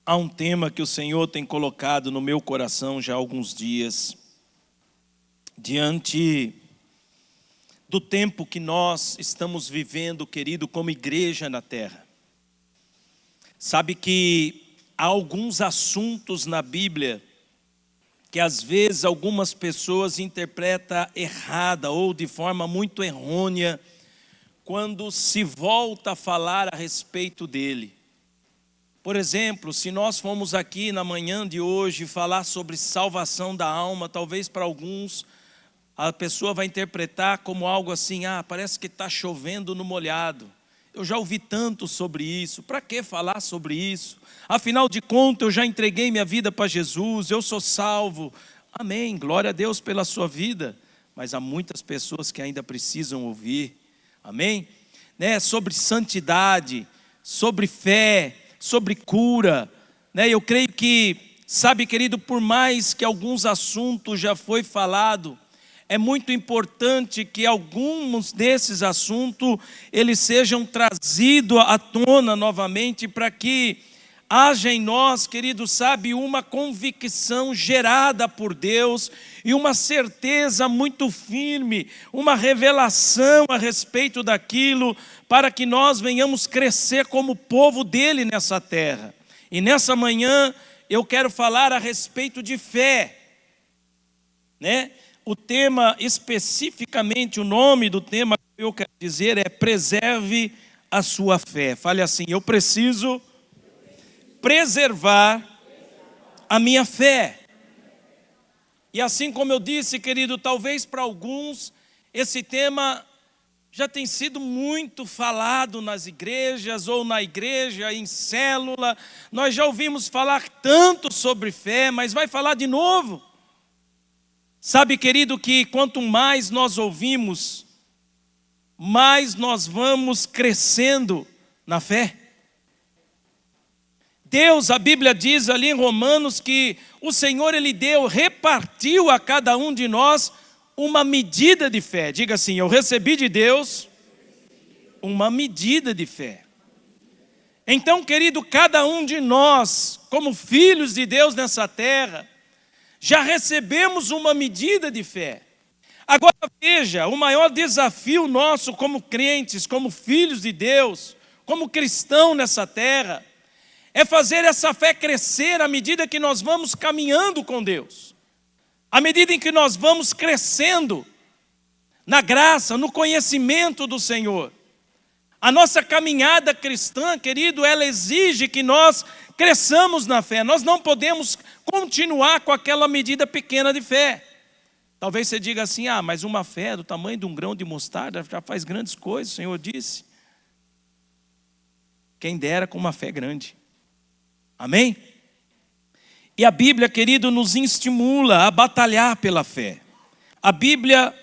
Há um tema que o Senhor tem colocado no meu coração já há alguns dias, diante do tempo que nós estamos vivendo, querido, como igreja na terra. Sabe que há alguns assuntos na Bíblia que às vezes algumas pessoas interpretam errada ou de forma muito errônea quando se volta a falar a respeito dele. Por exemplo, se nós formos aqui na manhã de hoje falar sobre salvação da alma, talvez para alguns a pessoa vai interpretar como algo assim, parece que está chovendo no molhado. Eu já ouvi tanto sobre isso, para que falar sobre isso? Afinal de contas, eu já entreguei minha vida para Jesus, eu sou salvo. Amém, glória a Deus pela sua vida. Mas há muitas pessoas que ainda precisam ouvir, amém? Sobre santidade, sobre fé, sobre cura, eu creio que, sabe, querido, por mais que alguns assuntos já foi falado, é muito importante que alguns desses assuntos eles sejam trazidos à tona novamente para que haja em nós, querido, sabe, uma convicção gerada por Deus e uma certeza muito firme, uma revelação a respeito daquilo, para que nós venhamos crescer como povo dele nessa terra. E nessa manhã eu quero falar a respeito de fé, O tema especificamente, o nome do tema que eu quero dizer é preserve a sua fé. Fale assim, eu preciso preservar a minha fé. E assim como eu disse, querido, talvez para alguns esse tema já tem sido muito falado nas igrejas ou na igreja, em célula. Nós já ouvimos falar tanto sobre fé, mas vai falar de novo. Sabe, querido, que quanto mais nós ouvimos, mais nós vamos crescendo na fé. Deus, a Bíblia diz ali em Romanos que o Senhor Ele repartiu a cada um de nós uma medida de fé. Diga assim, eu recebi de Deus uma medida de fé. Então, querido, cada um de nós, como filhos de Deus nessa terra, já recebemos uma medida de fé. Agora veja, o maior desafio nosso como crentes, como filhos de Deus, como cristão nessa terra, é fazer essa fé crescer à medida que nós vamos caminhando com Deus. À medida em que nós vamos crescendo na graça, no conhecimento do Senhor. A nossa caminhada cristã, querido, ela exige que nós cresçamos na fé. Nós não podemos continuar com aquela medida pequena de fé. Talvez você diga assim, mas uma fé do tamanho de um grão de mostarda já faz grandes coisas, o Senhor disse. Quem dera com uma fé grande. Amém? E a Bíblia, querido, nos estimula a batalhar pela fé. A Bíblia,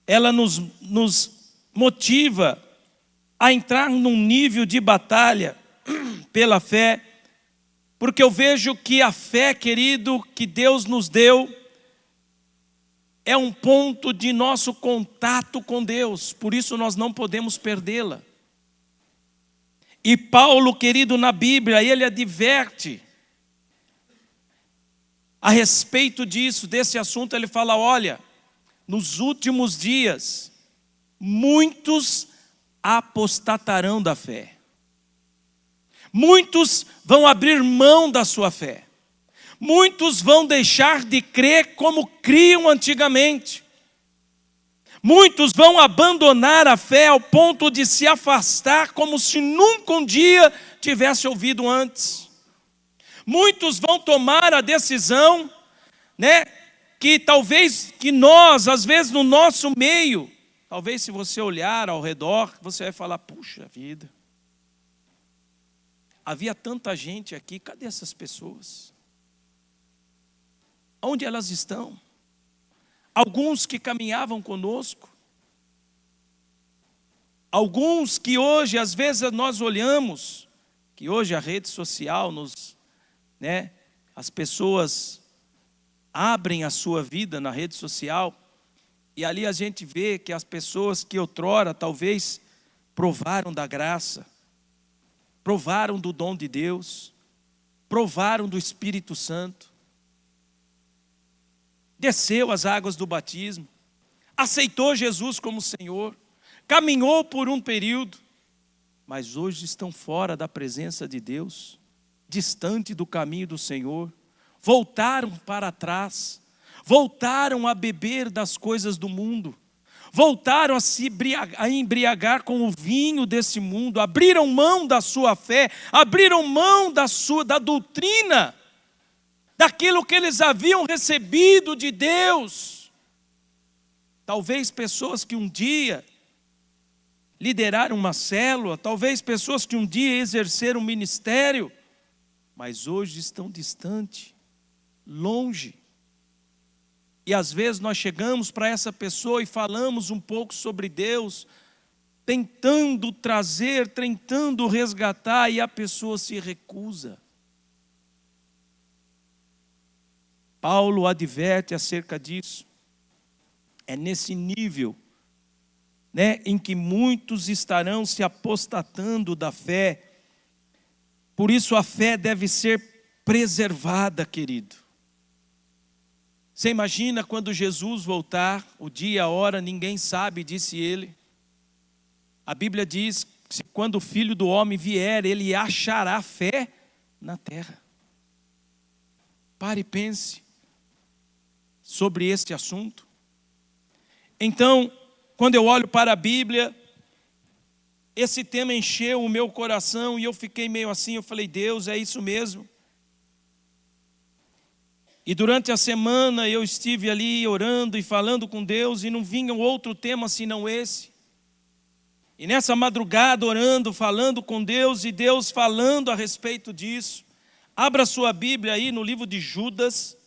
ela nos motiva a entrar num nível de batalha pela fé, porque eu vejo que a fé, querido, que Deus nos deu, é um ponto de nosso contato com Deus, por isso nós não podemos perdê-la. E Paulo, querido, na Bíblia, ele adverte a respeito disso, desse assunto. Ele fala, olha, nos últimos dias, muitos apostatarão da fé. Muitos vão abrir mão da sua fé. Muitos vão deixar de crer como criam antigamente. Muitos vão abandonar a fé ao ponto de se afastar como se nunca um dia tivesse ouvido antes. Muitos vão tomar a decisão, que talvez que nós, às vezes no nosso meio, talvez se você olhar ao redor, você vai falar, puxa vida, havia tanta gente aqui, cadê essas pessoas? Onde elas estão? Alguns que caminhavam conosco, alguns que hoje, às vezes nós olhamos, que hoje a rede social as pessoas abrem a sua vida na rede social, e ali a gente vê que as pessoas que outrora talvez provaram da graça, provaram do dom de Deus, provaram do Espírito Santo, desceu as águas do batismo, aceitou Jesus como Senhor, caminhou por um período, mas hoje estão fora da presença de Deus, distante do caminho do Senhor, voltaram para trás, voltaram a beber das coisas do mundo, voltaram a se embriagar com o vinho desse mundo, abriram mão da sua fé, abriram mão da doutrina, daquilo que eles haviam recebido de Deus. Talvez pessoas que um dia lideraram uma célula, talvez pessoas que um dia exerceram um ministério, mas hoje estão distantes, longe. E às vezes nós chegamos para essa pessoa e falamos um pouco sobre Deus, tentando trazer, tentando resgatar, e a pessoa se recusa. Paulo adverte acerca disso. É nesse nível, em que muitos estarão se apostatando da fé. Por isso a fé deve ser preservada, querido. Você imagina quando Jesus voltar, o dia e a hora, ninguém sabe, disse ele. A Bíblia diz que quando o Filho do Homem vier, ele achará fé na terra. Pare e pense sobre este assunto. Então, quando eu olho para a Bíblia, esse tema encheu o meu coração e eu fiquei meio assim, eu falei, Deus, é isso mesmo? E durante a semana eu estive ali orando e falando com Deus e não vinha outro tema senão esse. E nessa madrugada orando, falando com Deus e Deus falando a respeito disso. Abra sua Bíblia aí no livro de Judas.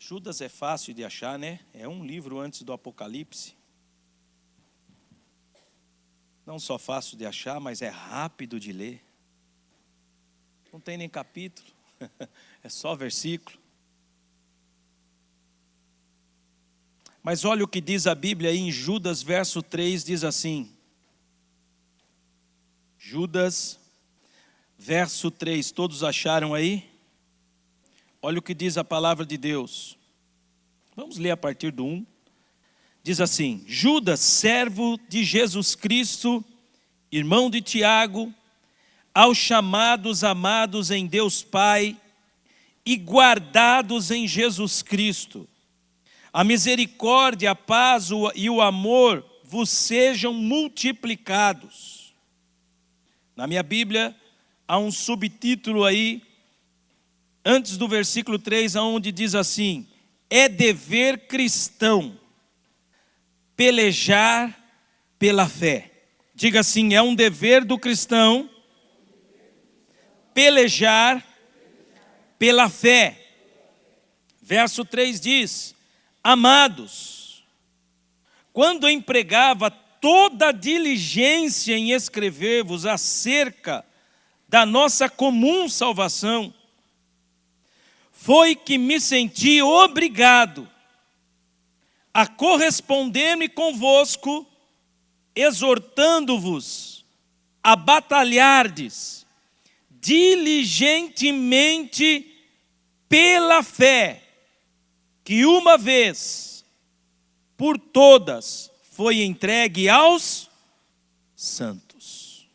Judas é fácil de achar, né? É um livro antes do Apocalipse. Não só fácil de achar, mas é rápido de ler. Não tem nem capítulo, é só versículo. Mas olha o que diz a Bíblia aí em Judas, verso 3, diz assim. Judas, verso 3, todos acharam aí? Olha o que diz a palavra de Deus. Vamos ler a partir do 1. Diz assim: Judas, servo de Jesus Cristo, irmão de Tiago, aos chamados amados em Deus Pai e guardados em Jesus Cristo, a misericórdia, a paz e o amor vos sejam multiplicados. Na minha Bíblia há um subtítulo aí, antes do versículo 3, onde diz assim: é dever cristão pelejar pela fé. Diga assim, é um dever do cristão pelejar pela fé. Verso 3 diz: amados, quando empregava toda a diligência em escrever-vos acerca da nossa comum salvação, foi que me senti obrigado a corresponder-me convosco, exortando-vos a batalhardes diligentemente pela fé, que uma vez por todas foi entregue aos santos.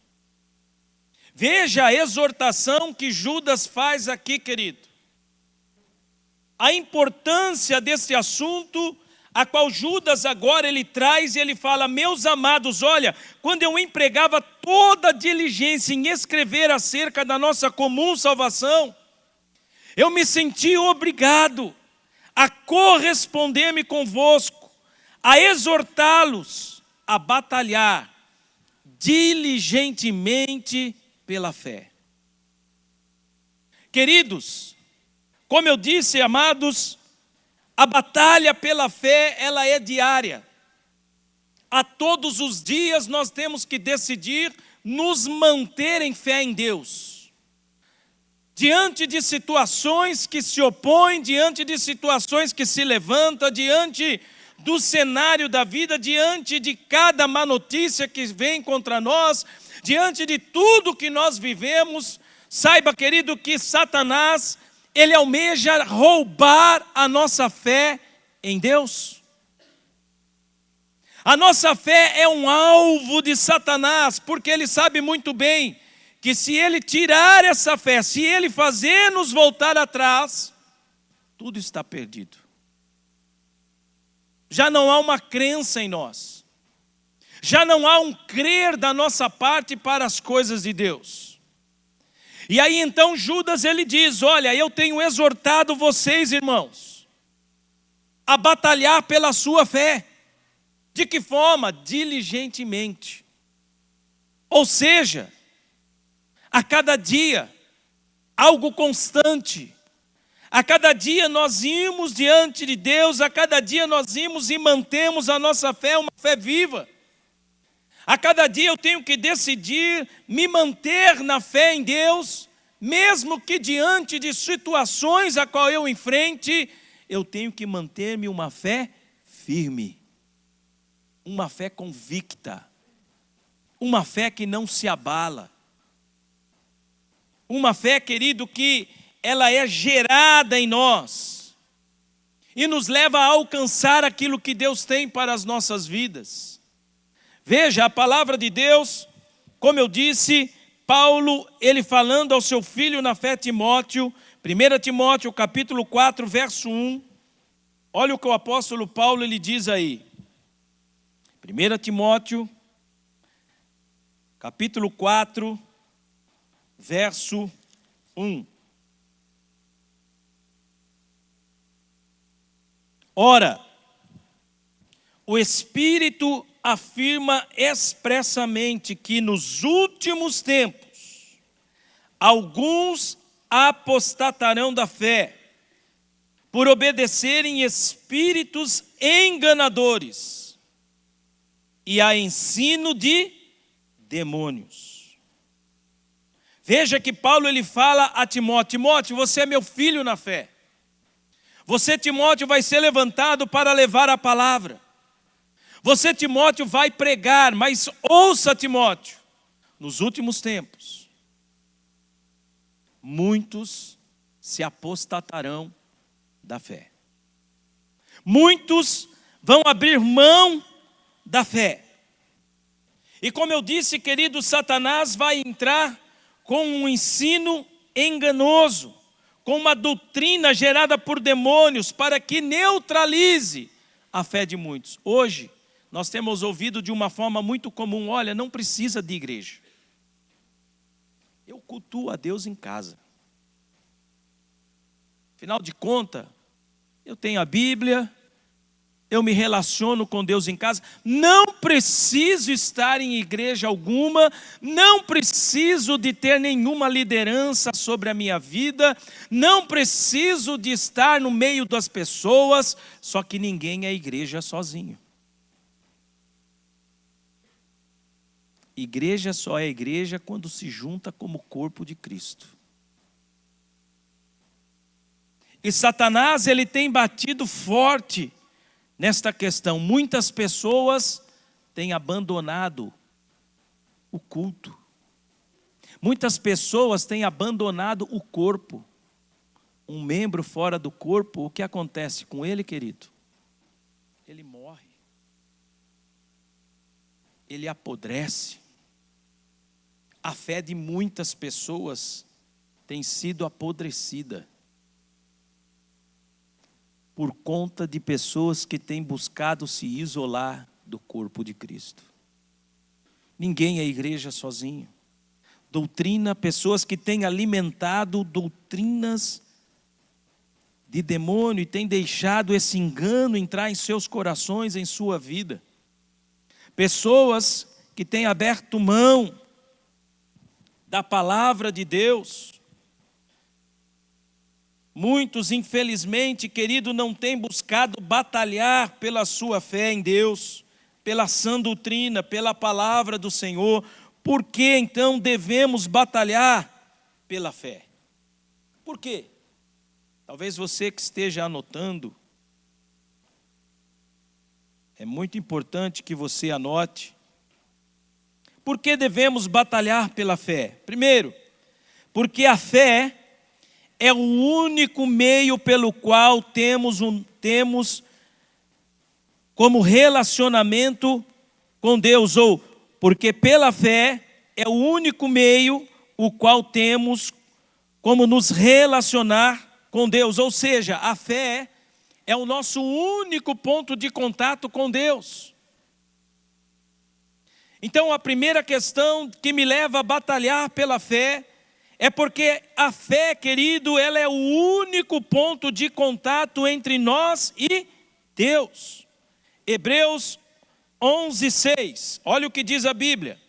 Veja a exortação que Judas faz aqui, querido. A importância desse assunto, a qual Judas agora ele traz e ele fala: meus amados, olha, quando eu empregava toda a diligência em escrever acerca da nossa comum salvação, eu me senti obrigado a corresponder-me convosco, a exortá-los a batalhar diligentemente pela fé. Queridos, como eu disse, amados, a batalha pela fé, ela é diária. A todos os dias nós temos que decidir nos manter em fé em Deus. diante de situações que se opõem, diante de situações que se levantam, diante do cenário da vida, diante de cada má notícia que vem contra nós, diante de tudo que nós vivemos, saiba, querido, que Satanás, ele almeja roubar a nossa fé em Deus. A nossa fé é um alvo de Satanás, porque ele sabe muito bem que se ele tirar essa fé, se ele fazer nos voltar atrás, tudo está perdido. Já não há uma crença em nós. Já não há um crer da nossa parte para as coisas de Deus. E aí então Judas ele diz, olha, eu tenho exortado vocês, irmãos, a batalhar pela sua fé. De que forma? Diligentemente. Ou seja, a cada dia, algo constante. A cada dia nós imos diante de Deus, a cada dia nós imos e mantemos a nossa fé, uma fé viva. A cada dia eu tenho que decidir me manter na fé em Deus, mesmo que diante de situações a qual eu enfrente, eu tenho que manter-me uma fé firme, uma fé convicta, uma fé que não se abala. Uma fé, querido, que ela é gerada em nós e nos leva a alcançar aquilo que Deus tem para as nossas vidas. Veja, a palavra de Deus, como eu disse, Paulo, ele falando ao seu filho na fé Timóteo, 1 Timóteo capítulo 4, verso 1, olha o que o apóstolo Paulo ele diz aí. 1 Timóteo, capítulo 4, verso 1. Ora, o Espírito afirma expressamente que nos últimos tempos, alguns apostatarão da fé, por obedecerem espíritos enganadores e a ensino de demônios. Veja que Paulo ele fala a Timóteo, Timóteo, você é meu filho na fé. Você, Timóteo, vai ser levantado para levar a palavra. Você, Timóteo, vai pregar, mas ouça, Timóteo, nos últimos tempos, muitos se apostatarão da fé. Muitos vão abrir mão da fé. E como eu disse, querido, Satanás vai entrar com um ensino enganoso, com uma doutrina gerada por demônios, para que neutralize a fé de muitos. Hoje, nós temos ouvido de uma forma muito comum, olha, não precisa de igreja. Eu cultuo a Deus em casa. Afinal de contas, eu tenho a Bíblia, eu me relaciono com Deus em casa, não preciso estar em igreja alguma, não preciso de ter nenhuma liderança sobre a minha vida, não preciso de estar no meio das pessoas, só que ninguém é igreja sozinho. Igreja só é igreja quando se junta como corpo de Cristo. E Satanás, ele tem batido forte nesta questão. Muitas pessoas têm abandonado o culto. Muitas pessoas têm abandonado o corpo. Um membro fora do corpo, o que acontece com ele, querido? Ele morre. Ele apodrece. A fé de muitas pessoas tem sido apodrecida por conta de pessoas que têm buscado se isolar do corpo de Cristo. Ninguém é igreja sozinho. Doutrina, pessoas que têm alimentado doutrinas de demônio e têm deixado esse engano entrar em seus corações, em sua vida. Pessoas que têm aberto mão da palavra de Deus. Muitos, infelizmente, querido, não têm buscado batalhar pela sua fé em Deus, pela sã doutrina, pela palavra do Senhor. Por que então devemos batalhar pela fé? Por quê? Talvez você que esteja anotando, é muito importante que você anote. Por que devemos batalhar pela fé? Primeiro, porque a fé é o único meio pelo qual temos como relacionamento com Deus, ou porque pela fé é o único meio o qual temos como nos relacionar com Deus, ou seja, a fé é o nosso único ponto de contato com Deus. Então a primeira questão que me leva a batalhar pela fé é porque a fé, querido, ela é o único ponto de contato entre nós e Deus. Hebreus 11:6, olha o que diz a Bíblia.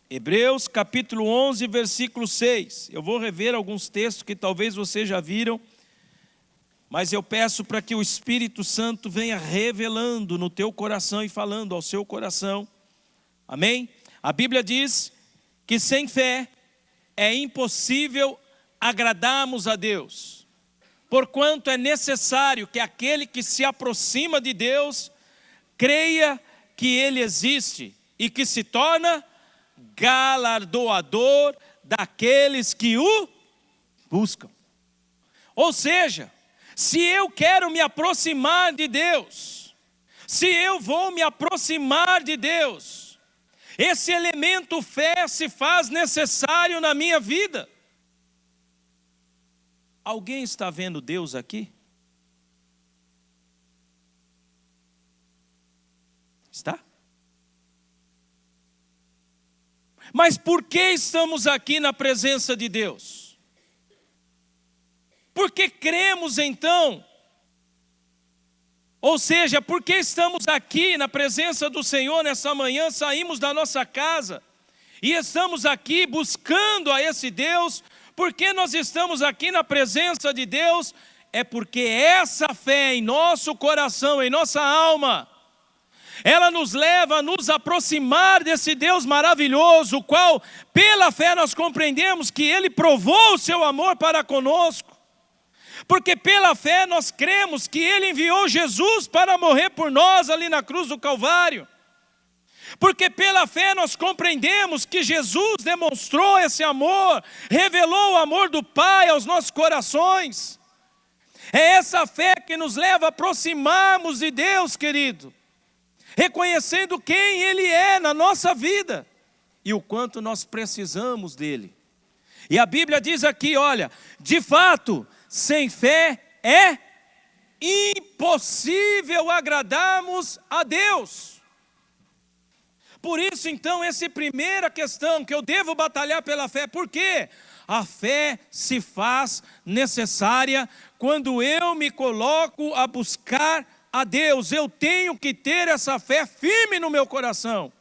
Hebreus capítulo 11, versículo 6. Eu vou rever alguns textos que talvez vocês já viram, mas eu peço para que o Espírito Santo venha revelando no teu coração e falando ao seu coração. Amém? A Bíblia diz que sem fé é impossível agradarmos a Deus, porquanto é necessário que aquele que se aproxima de Deus creia que Ele existe e que se torna galardoador daqueles que o buscam. Ou seja, se eu quero me aproximar de Deus, se eu vou me aproximar de Deus, esse elemento fé se faz necessário na minha vida. Alguém está vendo Deus aqui? Está? Mas por que estamos aqui na presença de Deus? Porque cremos então, ou seja, porque estamos aqui na presença do Senhor nessa manhã, saímos da nossa casa e estamos aqui buscando a esse Deus. Porque nós estamos aqui na presença de Deus, é porque essa fé em nosso coração, em nossa alma, ela nos leva a nos aproximar desse Deus maravilhoso, o qual, pela fé, nós compreendemos que Ele provou o seu amor para conosco. Porque pela fé nós cremos que Ele enviou Jesus para morrer por nós ali na cruz do Calvário. Porque pela fé nós compreendemos que Jesus demonstrou esse amor, revelou o amor do Pai aos nossos corações. É essa fé que nos leva a aproximarmos de Deus, querido, reconhecendo quem Ele é na nossa vida e o quanto nós precisamos dEle. E a Bíblia diz aqui, olha, de fato, sem fé é impossível agradarmos a Deus. Por isso, então, essa é a primeira questão, que eu devo batalhar pela fé. Por quê? A fé se faz necessária quando eu me coloco a buscar a Deus. Eu tenho que ter essa fé firme no meu coração,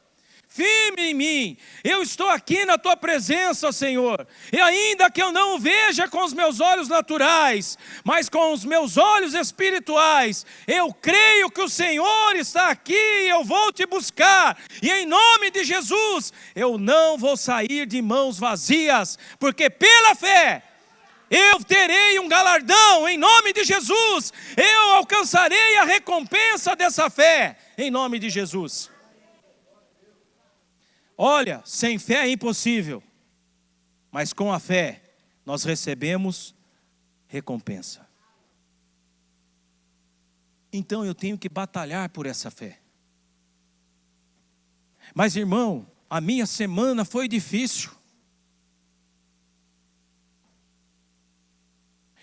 firme em mim. Eu estou aqui na Tua presença, Senhor, e ainda que eu não o veja com os meus olhos naturais, mas com os meus olhos espirituais, eu creio que o Senhor está aqui e eu vou Te buscar, e em nome de Jesus, eu não vou sair de mãos vazias, porque pela fé, eu terei um galardão, em nome de Jesus, eu alcançarei a recompensa dessa fé, em nome de Jesus. Olha, sem fé é impossível, mas com a fé nós recebemos recompensa. Então eu tenho que batalhar por essa fé. Mas irmão, a minha semana foi difícil.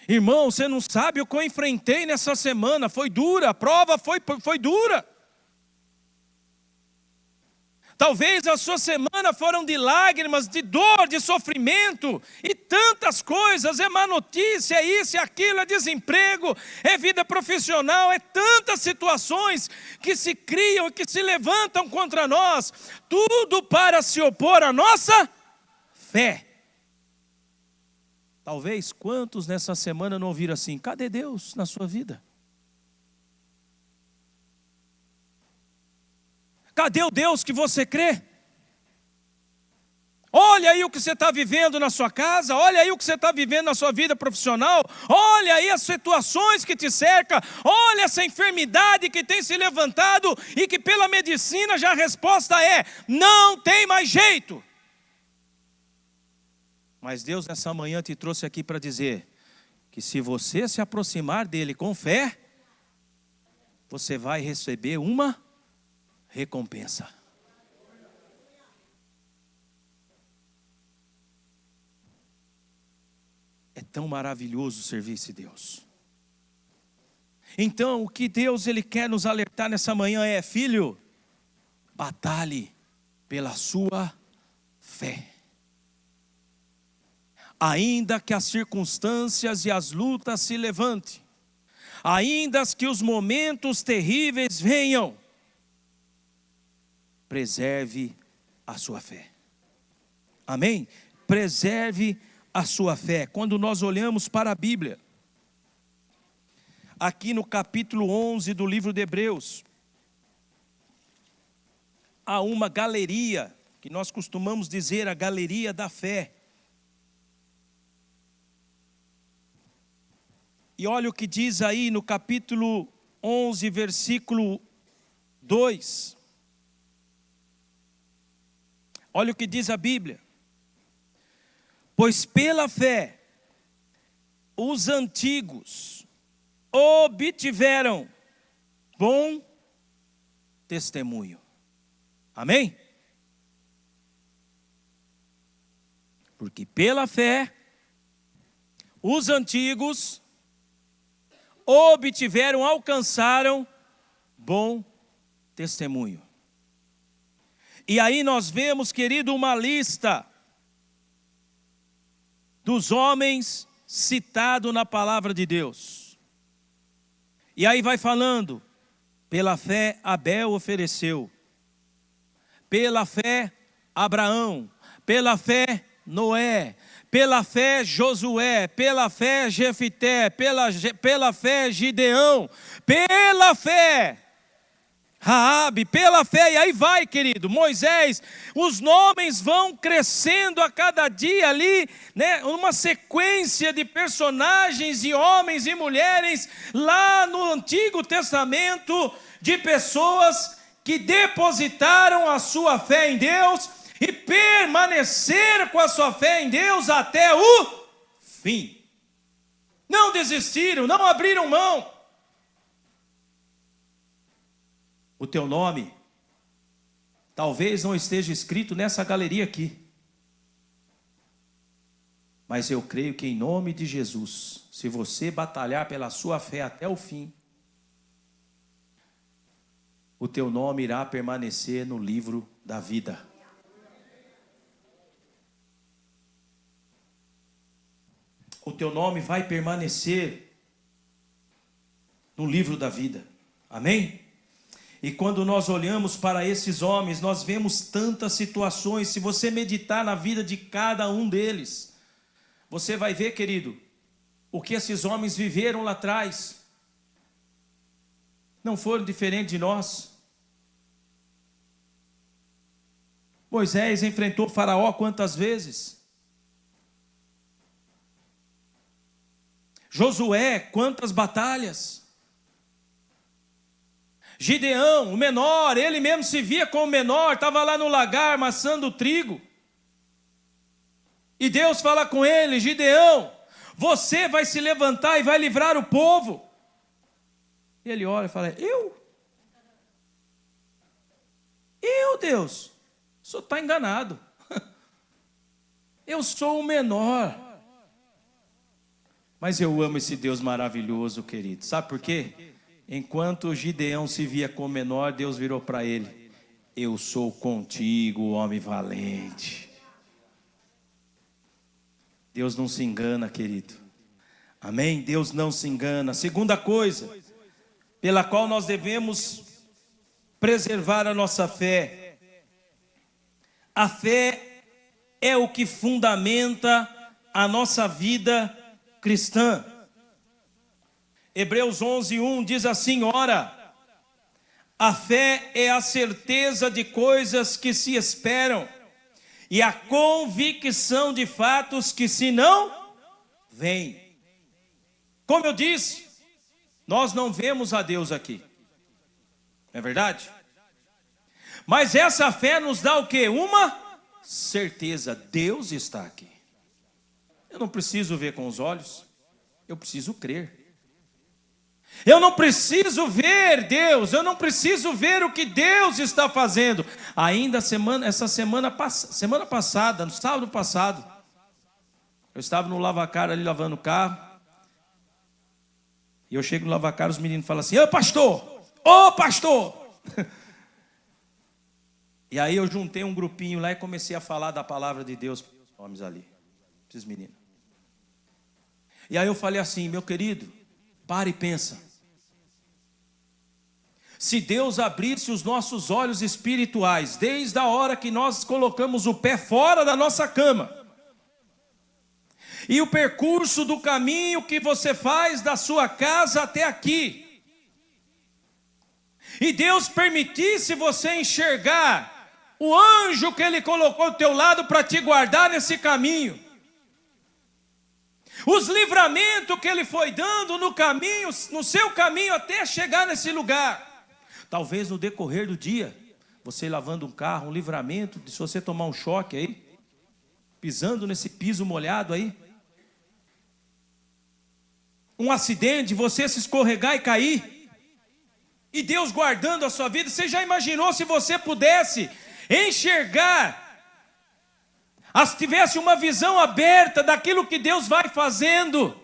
Irmão, você não sabe o que eu enfrentei nessa semana, foi dura, a prova foi dura. Talvez a sua semana foram de lágrimas, de dor, de sofrimento, e tantas coisas, é má notícia, é isso, é aquilo, é desemprego, é vida profissional, é tantas situações que se criam e que se levantam contra nós, tudo para se opor à nossa fé. Talvez quantos nessa semana não ouviram assim, cadê Deus na sua vida? Cadê o Deus que você crê? Olha aí o que você está vivendo na sua casa, olha aí o que você está vivendo na sua vida profissional, olha aí as situações que te cercam, olha essa enfermidade que tem se levantado e que pela medicina já a resposta é: não tem mais jeito. Mas Deus nessa manhã te trouxe aqui para dizer que se você se aproximar dele com fé, você vai receber uma recompensa. É tão maravilhoso servir esse Deus. Então, o que Deus ele quer nos alertar nessa manhã é: filho, batalhe pela sua fé. Ainda que as circunstâncias e as lutas se levantem, ainda que os momentos terríveis venham, preserve a sua fé. Amém? Preserve a sua fé. Quando nós olhamos para a Bíblia, aqui no capítulo 11 do livro de Hebreus, há uma galeria, que nós costumamos dizer a galeria da fé. E olha o que diz aí no capítulo 11, versículo 2. Olha o que diz a Bíblia. Pois pela fé, os antigos obtiveram bom testemunho. Amém? Porque pela fé, os antigos obtiveram, alcançaram bom testemunho. E aí nós vemos, querido, uma lista dos homens citados na palavra de Deus. E aí vai falando: pela fé Abel ofereceu, pela fé Abraão, pela fé Noé, pela fé Josué, pela fé Jefité, pela fé Gideão, pela fé Raabe, pela fé, e aí vai, querido, Moisés. Os nomes vão crescendo a cada dia ali, né? Uma sequência de personagens e homens e mulheres lá no Antigo Testamento, de pessoas que depositaram a sua fé em Deus e permaneceram com a sua fé em Deus até o fim. Não desistiram, não abriram mão. O teu nome talvez não esteja escrito nessa galeria aqui, mas eu creio que em nome de Jesus, se você batalhar pela sua fé até o fim, o teu nome irá permanecer no livro da vida. O teu nome vai permanecer no livro da vida. Amém? E quando nós olhamos para esses homens, nós vemos tantas situações. Se você meditar na vida de cada um deles, você vai ver, querido, o que esses homens viveram lá atrás. Não foram diferentes de nós. Moisés enfrentou Faraó quantas vezes? Josué, quantas batalhas? Gideão, o menor, ele mesmo se via como menor, estava lá no lagar amassando trigo. E Deus fala com ele: Gideão, você vai se levantar e vai livrar o povo. E ele olha e fala: eu, Deus, o senhor está enganado. Eu sou o menor. Mas eu amo esse Deus maravilhoso, querido. Sabe por quê? Enquanto Gideão se via como menor, Deus virou para ele: eu sou contigo, homem valente. Deus não se engana, querido. Amém? Deus não se engana. Segunda coisa pela qual nós devemos preservar a nossa fé. A fé é o que fundamenta a nossa vida cristã. Hebreus 11:1 diz assim: ora, a fé é a certeza de coisas que se esperam e a convicção de fatos que se não veem. Como eu disse, nós não vemos a Deus aqui, não é verdade? Mas essa fé nos dá o quê? Uma certeza, Deus está aqui. Eu não preciso ver com os olhos, eu preciso crer. Eu não preciso ver Deus, eu não preciso ver o que Deus está fazendo. Ainda semana passada, no sábado passado, eu estava no lavacar ali lavando o carro. E eu chego no lavacar, os meninos falam assim: ô pastor! E aí eu juntei um grupinho lá e comecei a falar da palavra de Deus para os homens ali, esses meninos. E aí eu falei assim: meu querido, para e pensa. Se Deus abrisse os nossos olhos espirituais, desde a hora que nós colocamos o pé fora da nossa cama, e o percurso do caminho que você faz da sua casa até aqui, e Deus permitisse você enxergar o anjo que Ele colocou ao teu lado para te guardar nesse caminho, os livramentos que Ele foi dando no caminho, no seu caminho até chegar nesse lugar. Talvez no decorrer do dia, você lavando um carro, um livramento, se você tomar um choque aí, pisando nesse piso molhado aí, um acidente, você se escorregar e cair, e Deus guardando a sua vida. Você já imaginou se você pudesse enxergar, se tivesse uma visão aberta daquilo que Deus vai fazendo?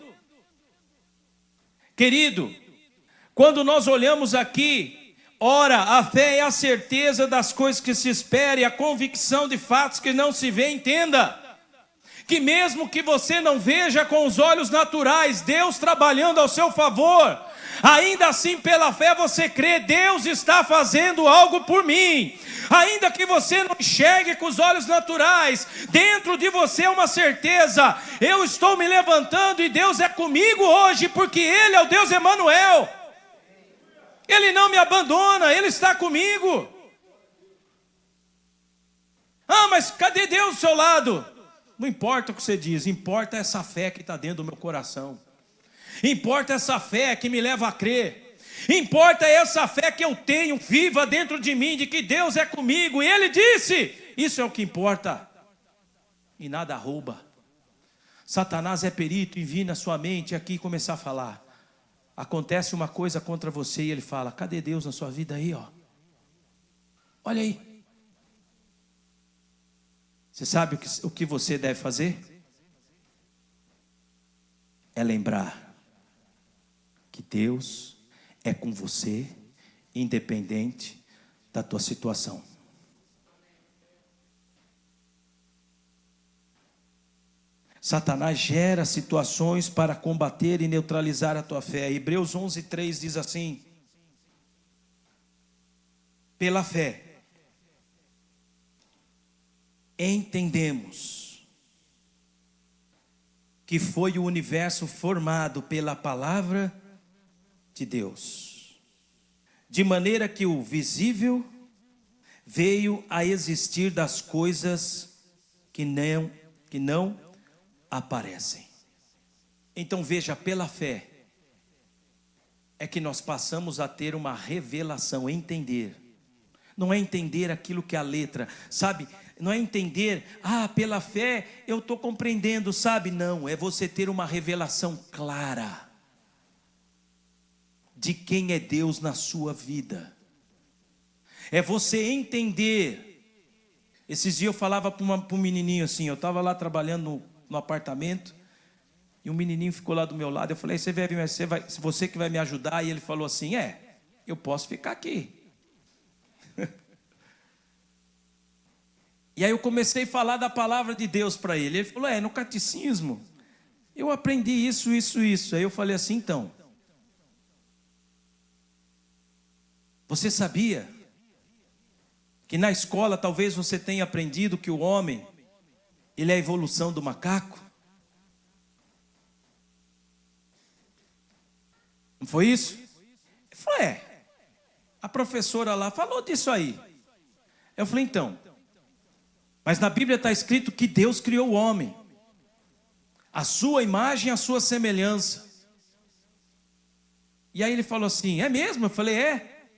Querido, quando nós olhamos aqui, ora, a fé é a certeza das coisas que se espera e a convicção de fatos que não se vê. Entenda que mesmo que você não veja com os olhos naturais Deus trabalhando ao seu favor, ainda assim pela fé você crê: Deus está fazendo algo por mim. Ainda que você não enxergue com os olhos naturais, dentro de você é uma certeza: eu estou me levantando e Deus é comigo hoje, porque Ele é o Deus Emanuel. Ele não me abandona, Ele está comigo. Ah, mas cadê Deus do seu lado? Não importa o que você diz, importa essa fé que está dentro do meu coração. Importa essa fé que me leva a crer. Importa essa fé que eu tenho viva dentro de mim, de que Deus é comigo. E Ele disse, isso é o que importa. E nada rouba. Satanás é perito em vir na sua mente aqui e começar a falar. Acontece uma coisa contra você e ele fala: cadê Deus na sua vida aí, ó? Olha aí. Você sabe o que você deve fazer? É lembrar que Deus é com você, independente da tua situação. Satanás gera situações para combater e neutralizar a tua fé. Hebreus 11:3 diz assim: pela fé entendemos que foi o universo formado pela palavra de Deus, de maneira que o visível veio a existir das coisas que não aparecem. Então veja, pela fé é que nós passamos a ter uma revelação, entender. Não é entender aquilo que a letra, sabe? Não é entender, pela fé eu estou compreendendo, sabe? Não, é você ter uma revelação clara de quem é Deus na sua vida. É você entender. Esses dias eu falava para um menininho assim, eu estava lá trabalhando no apartamento, e um menininho ficou lá do meu lado. Eu falei: você que vai me ajudar? E ele falou assim: eu posso ficar aqui. E aí eu comecei a falar da palavra de Deus para ele. Ele falou: no catecismo eu aprendi isso. Aí eu falei assim: então, você sabia que na escola talvez você tenha aprendido que o homem, ele é a evolução do macaco? Não foi isso? Ele falou: a professora lá falou disso aí. Eu falei: então, Mas na Bíblia está escrito que Deus criou o homem, a sua imagem e a sua semelhança. E aí ele falou assim, é mesmo? Eu falei, é.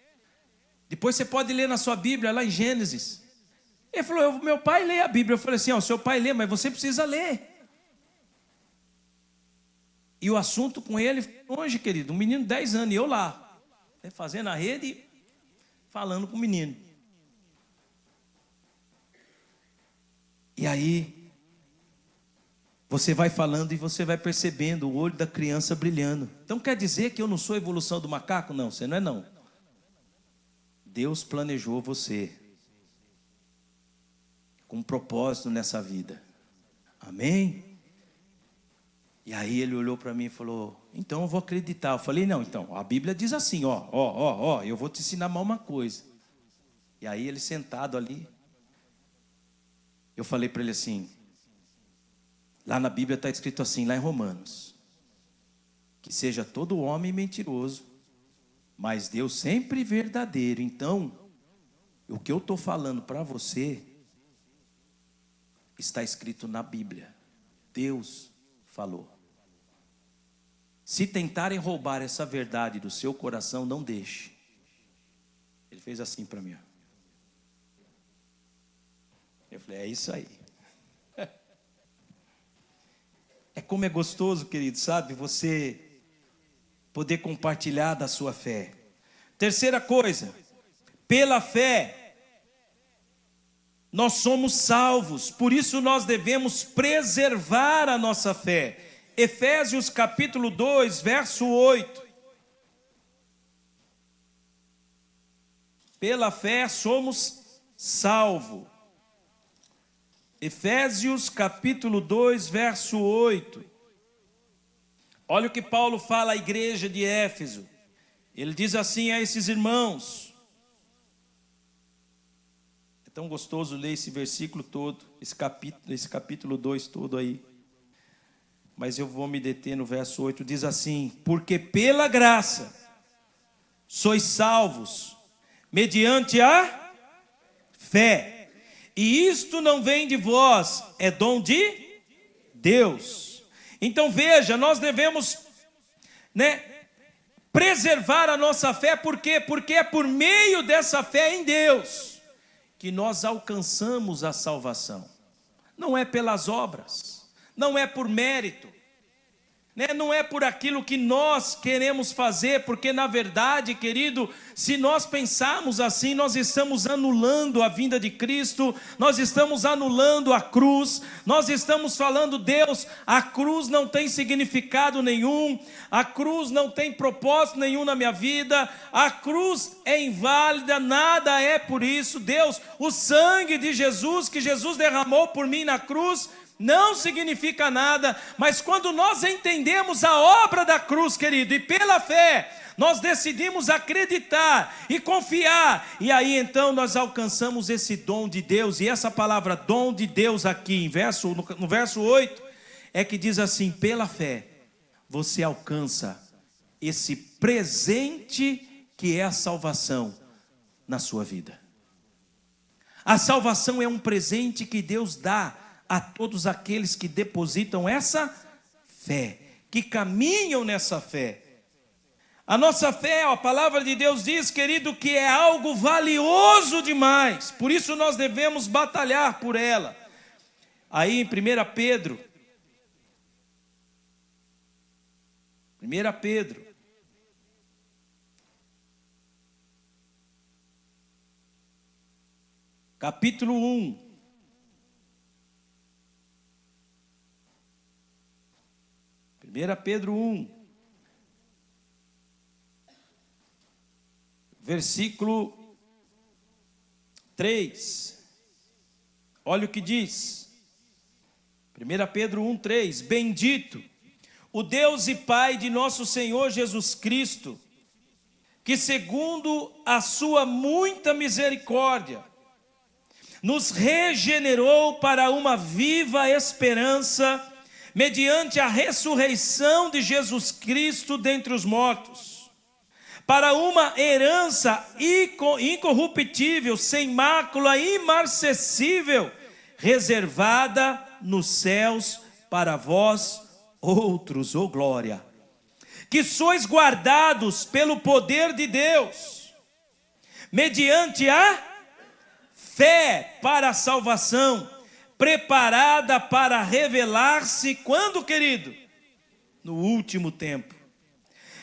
Depois você pode ler na sua Bíblia, lá em Gênesis. Ele falou, meu pai lê a Bíblia. Eu falei assim, ó, seu pai lê, mas você precisa ler. E o assunto com ele foi longe, querido. Um menino de 10 anos, e eu lá, fazendo a rede, falando com o menino. E aí, você vai falando e você vai percebendo o olho da criança brilhando. Então quer dizer que eu não sou a evolução do macaco? Não, você não é não. Deus planejou você com um propósito nessa vida. Amém? E aí ele olhou para mim e falou, então eu vou acreditar. Eu falei, não, então, a Bíblia diz assim, ó, eu vou te ensinar mais uma coisa. E aí ele sentado ali, eu falei para ele assim, lá na Bíblia está escrito assim, lá em Romanos, que seja todo homem mentiroso, mas Deus sempre verdadeiro. Então, o que eu estou falando para você, está escrito na Bíblia. Deus falou. Se tentarem roubar essa verdade do seu coração, não deixe. Ele fez assim para mim. Eu falei, é isso aí. É como é gostoso, querido, sabe? Você poder compartilhar da sua fé. Terceira coisa, pela fé, nós somos salvos. Por isso nós devemos preservar a nossa fé. Efésios capítulo 2, verso 8. Pela fé somos salvos. Efésios capítulo 2, verso 8. Olha o que Paulo fala à igreja de Éfeso. Ele diz assim a esses irmãos. É tão gostoso ler esse versículo todo, esse capítulo 2 todo aí. Mas eu vou me deter no verso 8, diz assim, porque pela graça sois salvos, mediante a fé. E isto não vem de vós, é dom de Deus. Então veja, nós devemos, preservar a nossa fé, por quê? Porque é por meio dessa fé em Deus que nós alcançamos a salvação. Não é pelas obras, não é por mérito, não é por aquilo que nós queremos fazer, porque na verdade, querido, se nós pensarmos assim, nós estamos anulando a vinda de Cristo, nós estamos anulando a cruz, nós estamos falando, Deus, a cruz não tem significado nenhum, a cruz não tem propósito nenhum na minha vida, a cruz é inválida, nada é por isso, Deus, o sangue de Jesus, que Jesus derramou por mim na cruz, não significa nada, mas quando nós entendemos a obra da cruz, querido, e pela fé, nós decidimos acreditar e confiar, e aí então nós alcançamos esse dom de Deus, e essa palavra dom de Deus aqui, no verso 8, é que diz assim, pela fé, você alcança esse presente que é a salvação na sua vida. A salvação é um presente que Deus dá a todos aqueles que depositam essa fé, que caminham nessa fé. A nossa fé, a palavra de Deus diz, querido, que é algo valioso demais, por isso nós devemos batalhar por ela. Aí em 1 Pedro, capítulo 1, Pedro 1, versículo 3, olha o que diz, 1 Pedro 1, 3, bendito o Deus e Pai de nosso Senhor Jesus Cristo, que segundo a sua muita misericórdia, nos regenerou para uma viva esperança, mediante a ressurreição de Jesus Cristo dentre os mortos, para uma herança incorruptível, sem mácula, imarcessível, reservada nos céus para vós outros, ô glória, que sois guardados pelo poder de Deus, mediante a fé para a salvação, preparada para revelar-se, quando, querido? No último tempo.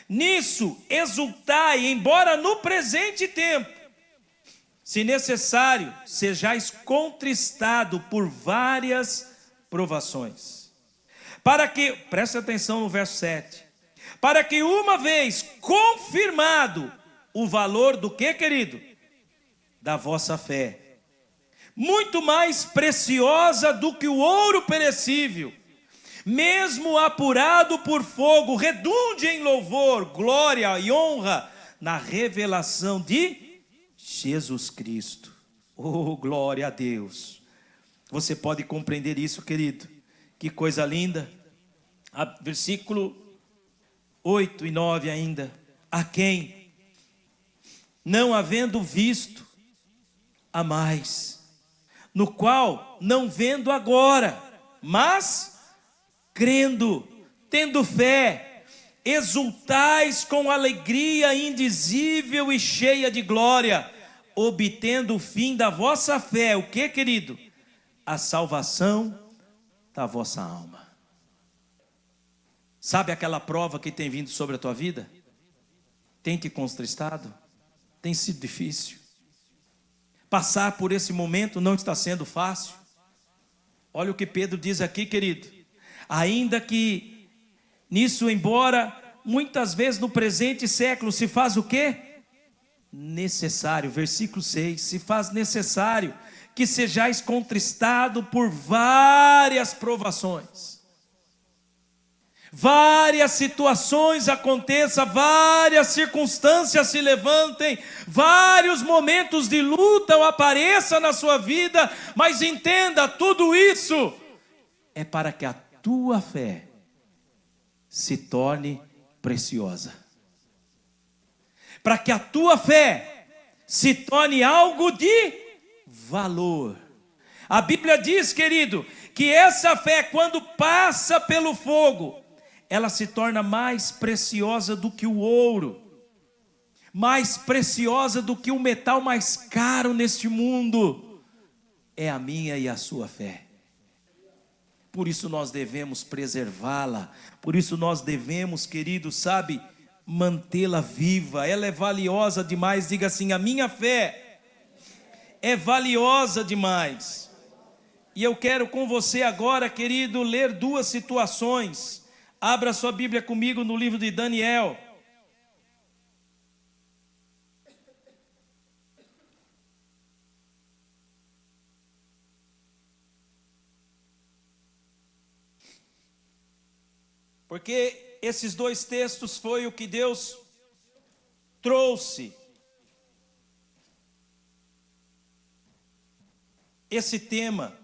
Nisso exultai, embora no presente tempo, se necessário, sejais contristado por várias provações. Para que, preste atenção no verso 7, para que uma vez confirmado o valor do que, querido? Da vossa fé, muito mais preciosa do que o ouro perecível, mesmo apurado por fogo, redunde em louvor, glória e honra na revelação de Jesus Cristo. Oh, glória a Deus. Você pode compreender isso, querido? Que coisa linda. Versículo 8 e 9 ainda. A quem, não havendo visto, a mais, no qual, não vendo agora, mas crendo, tendo fé, exultais com alegria indizível e cheia de glória, obtendo o fim da vossa fé. O que, querido? A salvação da vossa alma. Sabe aquela prova que tem vindo sobre a tua vida? Tem te contristado? Tem sido difícil? Passar por esse momento não está sendo fácil. Olha o que Pedro diz aqui, querido. Ainda que nisso, embora muitas vezes no presente século se faz o quê? Necessário, versículo 6, se faz necessário que sejais contristado por várias provações. Várias situações aconteçam, várias circunstâncias se levantem, vários momentos de luta apareçam na sua vida, mas entenda, tudo isso é para que a tua fé se torne preciosa. Para que a tua fé se torne algo de valor. A Bíblia diz, querido, que essa fé, quando passa pelo fogo, ela se torna mais preciosa do que o ouro, mais preciosa do que o metal mais caro neste mundo. É a minha e a sua fé. Por isso nós devemos preservá-la, por isso nós devemos, querido, sabe, mantê-la viva. Ela é valiosa demais. Diga assim: a minha fé é valiosa demais. E eu quero com você agora, querido, ler duas situações. Abra sua Bíblia comigo no livro de Daniel. Porque esses dois textos foi o que Deus trouxe. Esse tema,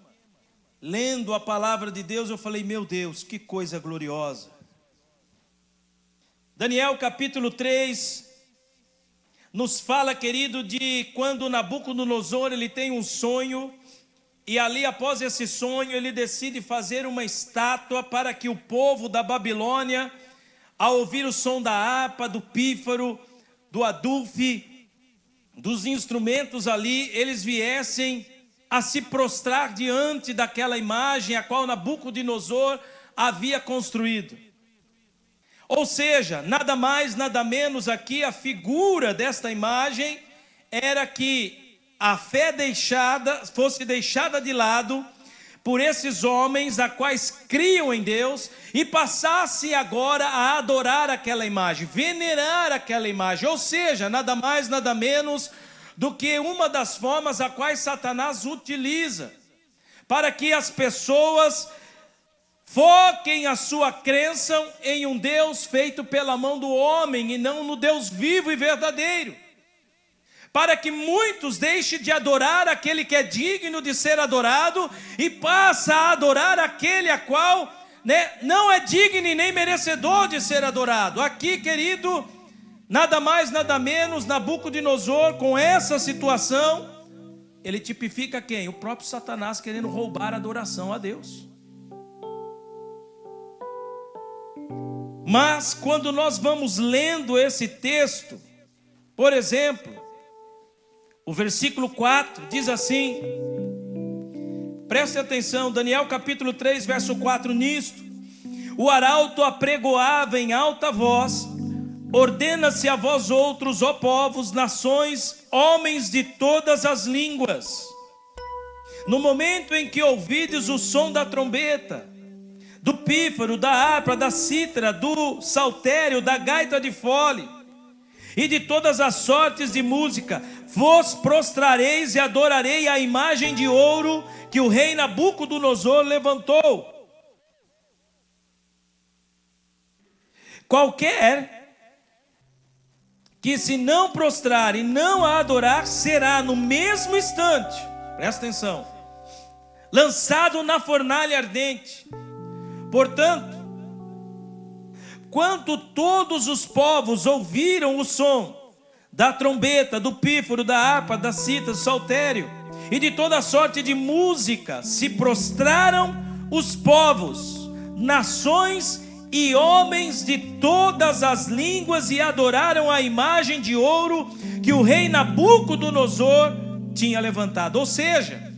lendo a palavra de Deus, eu falei: meu Deus, que coisa gloriosa. Daniel capítulo 3 nos fala, querido, de quando Nabucodonosor ele tem um sonho, e ali após esse sonho ele decide fazer uma estátua para que o povo da Babilônia, ao ouvir o som da harpa, do pífaro, do adufe, dos instrumentos ali, eles viessem a se prostrar diante daquela imagem a qual Nabucodonosor havia construído. Ou seja, nada mais, nada menos aqui, a figura desta imagem era que a fé fosse deixada de lado por esses homens a quais criam em Deus e passasse agora a adorar aquela imagem, venerar aquela imagem. Ou seja, nada mais, nada menos do que uma das formas a quais Satanás utiliza para que as pessoas foquem a sua crença em um Deus feito pela mão do homem e não no Deus vivo e verdadeiro. Para que muitos deixem de adorar aquele que é digno de ser adorado e passem a adorar aquele a qual, não é digno e nem merecedor de ser adorado. Aqui, querido, nada mais, nada menos, Nabucodonosor, com essa situação, ele tipifica quem? O próprio Satanás querendo roubar a adoração a Deus. Mas quando nós vamos lendo esse texto, por exemplo, o versículo 4 diz assim, preste atenção, Daniel capítulo 3, verso 4, nisto, o arauto apregoava em alta voz, ordena-se a vós outros, ó povos, nações, homens de todas as línguas, no momento em que ouvides o som da trombeta, do pífaro, da harpa, da cítara, do saltério, da gaita de fole, e de todas as sortes de música, vos prostrareis e adorarei a imagem de ouro que o rei Nabucodonosor levantou. Qualquer que se não prostrar e não a adorar, será no mesmo instante, presta atenção, lançado na fornalha ardente. Portanto, quando todos os povos ouviram o som da trombeta, do pífaro, da harpa, da cítara, do saltério e de toda sorte de música, se prostraram os povos, nações e homens de todas as línguas e adoraram a imagem de ouro que o rei Nabucodonosor tinha levantado. Ou seja,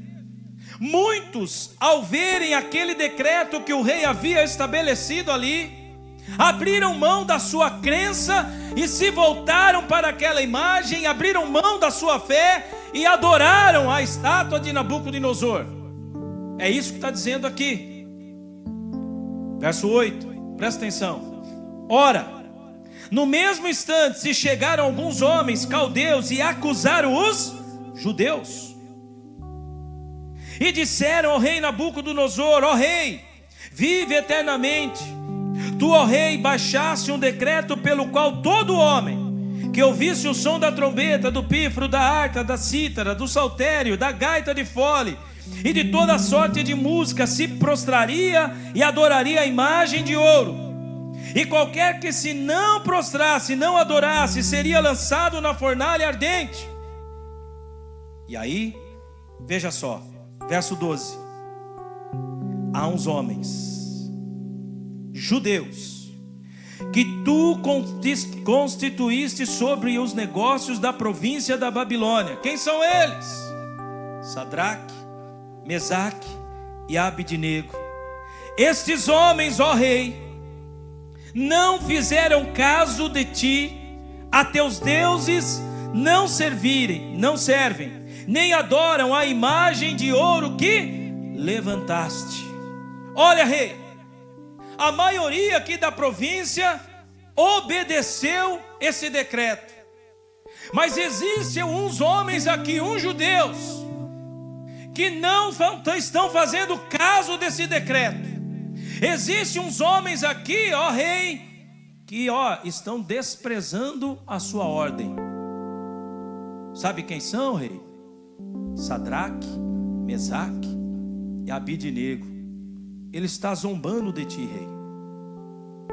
muitos, ao verem aquele decreto que o rei havia estabelecido ali, abriram mão da sua crença e se voltaram para aquela imagem, abriram mão da sua fé e adoraram a estátua de Nabucodonosor. É isso que está dizendo aqui. Verso 8, presta atenção. Ora, no mesmo instante se chegaram alguns homens caldeus e acusaram os judeus. E disseram ao rei Nabucodonosor, ó rei, vive eternamente. Tu, ó rei, baixaste um decreto pelo qual todo homem que ouvisse o som da trombeta, do pífaro, da harpa, da cítara, do saltério, da gaita de fole e de toda sorte de música se prostraria e adoraria a imagem de ouro. E qualquer que se não prostrasse, não adorasse, seria lançado na fornalha ardente. E aí, veja só, verso 12. Há uns homens judeus que tu constituíste sobre os negócios da província da Babilônia. Quem são eles? Sadraque, Mesaque e Abidnego. Estes homens, ó rei, não fizeram caso de ti, a teus deuses não servem, nem adoram a imagem de ouro que levantaste. Olha, rei, a maioria aqui da província obedeceu esse decreto, mas existem uns homens aqui, uns judeus, que não estão fazendo caso desse decreto. Existem uns homens aqui, ó rei, que estão desprezando a sua ordem. Sabe quem são, rei? Sadraque, Mesaque e Abidnego. Ele está zombando de ti, rei.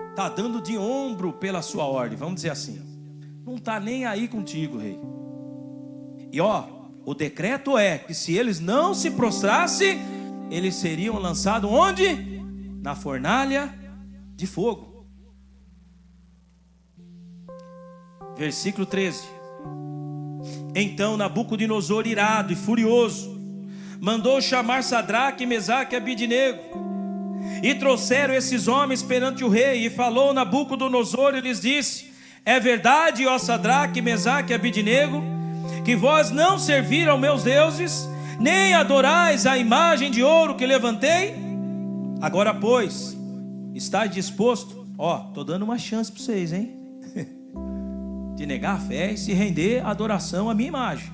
Está dando de ombro pela sua ordem, vamos dizer assim. Não está nem aí contigo, rei. E o decreto é que se eles não se prostrassem, eles seriam lançados onde? Na fornalha de fogo. Versículo 13. Então Nabucodonosor, irado e furioso, mandou chamar Sadraque, Mesaque e Abidnego. E trouxeram esses homens perante o rei. E falou Nabucodonosor e lhes disse: é verdade, ó Sadraque, Mesaque e Abidnego, que vós não serviram meus deuses, nem adorais a imagem de ouro que levantei? Agora, pois, estáis disposto? Estou dando uma chance para vocês, hein? De negar a fé e se render à adoração à minha imagem.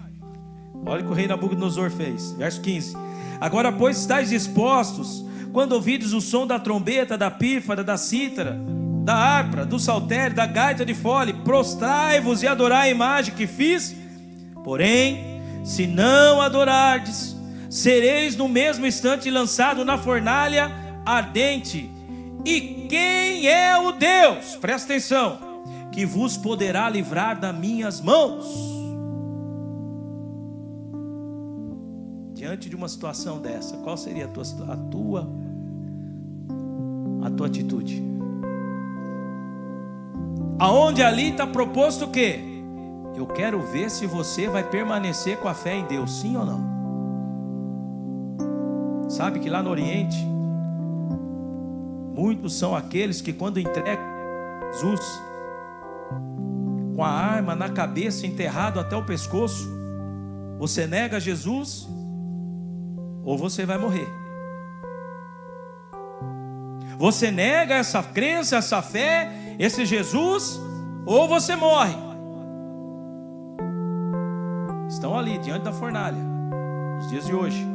Olha o que o rei Nabucodonosor fez. Verso 15. Agora, pois, estáis dispostos, quando ouvides o som da trombeta, da pífara, da cítara, da harpa, do saltério, da gaita de fole, prostrai-vos e adorai a imagem que fiz. Porém, se não adorardes, sereis no mesmo instante lançado na fornalha ardente. E quem é o Deus, presta atenção, que vos poderá livrar das minhas mãos? diante de uma situação dessa, qual seria a tua atitude? Aonde ali está proposto o quê? Eu quero ver se você vai permanecer com a fé em Deus, sim ou não? Sabe que lá no Oriente, muitos são aqueles que quando entregam Jesus, com a arma na cabeça, enterrado até o pescoço, você nega Jesus, ou você vai morrer. Você nega essa crença, essa fé, esse Jesus, ou você morre. Estão ali, diante da fornalha, nos dias de hoje.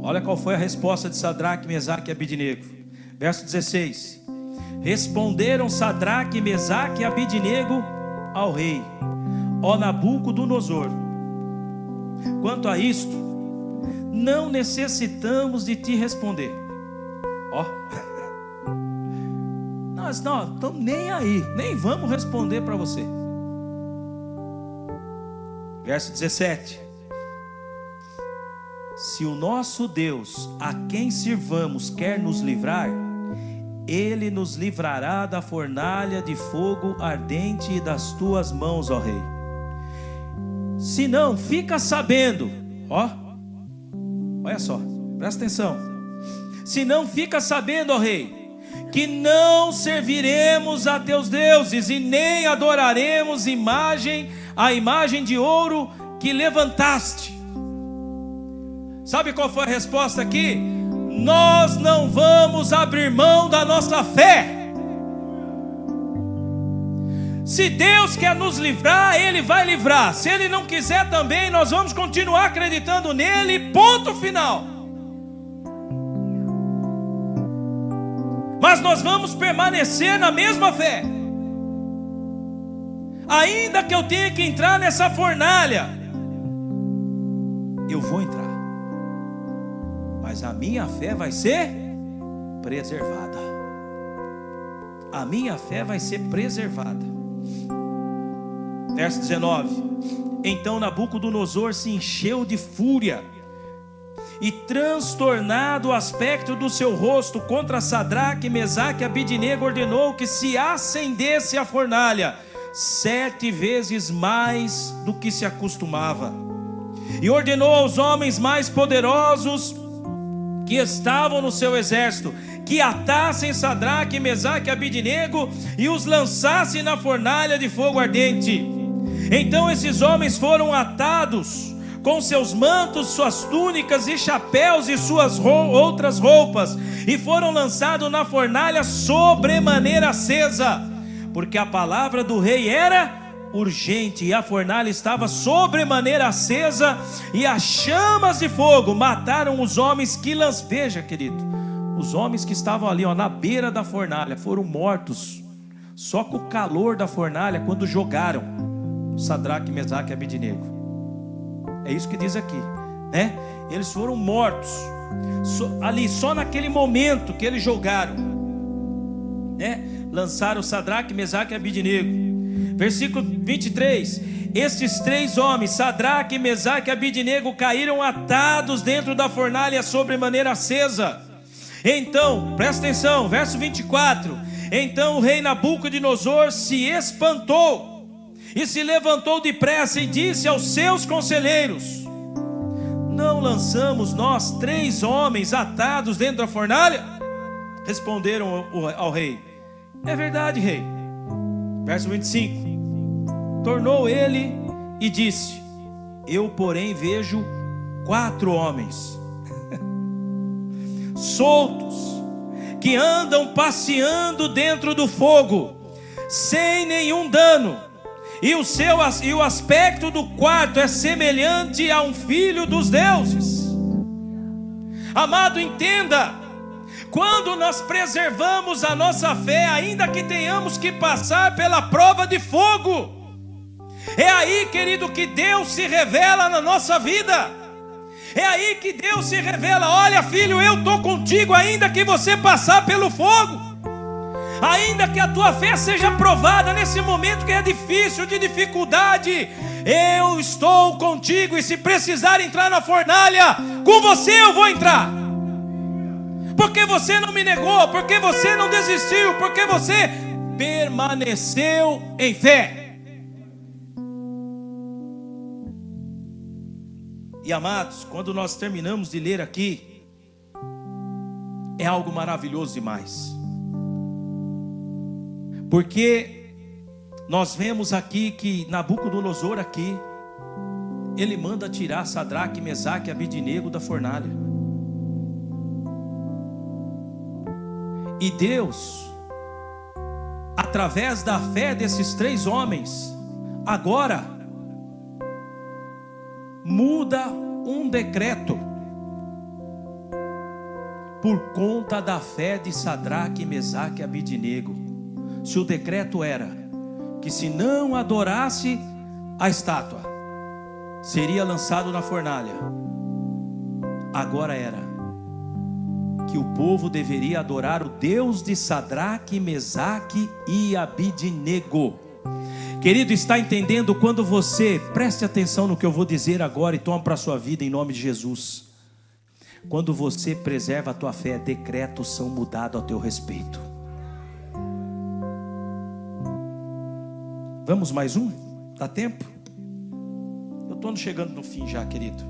Olha qual foi a resposta de Sadraque, Mesaque e Abidnego. Verso 16. Responderam Sadraque, Mesaque e Abidnego ao rei: ó Nabucodonosor, quanto a isto, não necessitamos de te responder. Ó, nós não estamos nem aí, nem vamos responder para você. Verso 17. Se o nosso Deus, a quem sirvamos, quer nos livrar, Ele nos livrará da fornalha de fogo ardente e das tuas mãos, ó rei. Se não, fica sabendo, ó, olha só, presta atenção. Se não, fica sabendo, ó rei, que não serviremos a teus deuses e nem adoraremos a imagem de ouro que levantaste. Sabe qual foi a resposta aqui? Nós não vamos abrir mão da nossa fé. Se Deus quer nos livrar, Ele vai livrar. Se Ele não quiser também, nós vamos continuar acreditando nele, ponto final. Mas nós vamos permanecer na mesma fé. Ainda que eu tenha que entrar nessa fornalha, eu vou entrar. Mas a minha fé vai ser preservada. A minha fé vai ser preservada. Verso 19. Então Nabucodonosor se encheu de fúria, e transtornado o aspecto do seu rosto contra Sadraque, Mesaque e Abidnego, ordenou que se acendesse a fornalha 7 vezes mais do que se acostumava. E ordenou aos homens mais poderosos que estavam no seu exército que atassem Sadraque, Mesaque e Abidnego e os lançassem na fornalha de fogo ardente. Então esses homens foram atados com seus mantos, suas túnicas e chapéus e suas outras roupas, e foram lançados na fornalha sobremaneira acesa, porque a palavra do rei era urgente, e a fornalha estava sobremaneira acesa, e as chamas de fogo mataram os homens que veja, querido, os homens que estavam ali, ó, na beira da fornalha, foram mortos só com o calor da fornalha, quando jogaram Sadraque, Mesaque e Abidnego. É isso que diz aqui, né? Eles foram mortos ali, só naquele momento que eles jogaram, né? Lançaram Sadraque, Mesaque e Abidnego. Versículo 23. Estes 3 homens, Sadraque, Mesaque e Abidnego, caíram atados dentro da fornalha sobremaneira acesa. Então, presta atenção, verso 24. Então o rei Nabucodonosor se espantou e se levantou depressa e disse aos seus conselheiros: não lançamos nós 3 homens atados dentro da fornalha? Responderam ao rei: é verdade, rei. Verso 25. Tornou ele e disse: eu, porém, vejo 4 homens soltos, que andam passeando dentro do fogo, sem nenhum dano, e o aspecto do quarto é semelhante a um filho dos deuses. Amado, entenda, quando nós preservamos a nossa fé, ainda que tenhamos que passar pela prova de fogo, é aí, querido, que Deus se revela na nossa vida. É aí que Deus se revela: olha, filho, eu estou contigo ainda que você passar pelo fogo. Ainda que a tua fé seja provada nesse momento que é difícil, de dificuldade, eu estou contigo, e se precisar entrar na fornalha, com você eu vou entrar. Porque você não me negou, porque você não desistiu, porque você permaneceu em fé. E amados, quando nós terminamos de ler aqui, é algo maravilhoso demais. Porque nós vemos aqui que Nabucodonosor aqui, ele manda tirar Sadraque, Mesaque e Abidnego da fornalha. E Deus, através da fé desses 3 homens, agora muda um decreto por conta da fé de Sadraque, Mesaque e Abidnego. Se o decreto era que se não adorasse a estátua, seria lançado na fornalha, agora era que o povo deveria adorar o Deus de Sadraque, Mesaque e Abidnego. Querido, está entendendo? Quando você, preste atenção no que eu vou dizer agora e toma para a sua vida em nome de Jesus. Quando você preserva a tua fé, decretos são mudados a teu respeito. Vamos mais um? Dá tempo? Eu estou chegando no fim já, querido.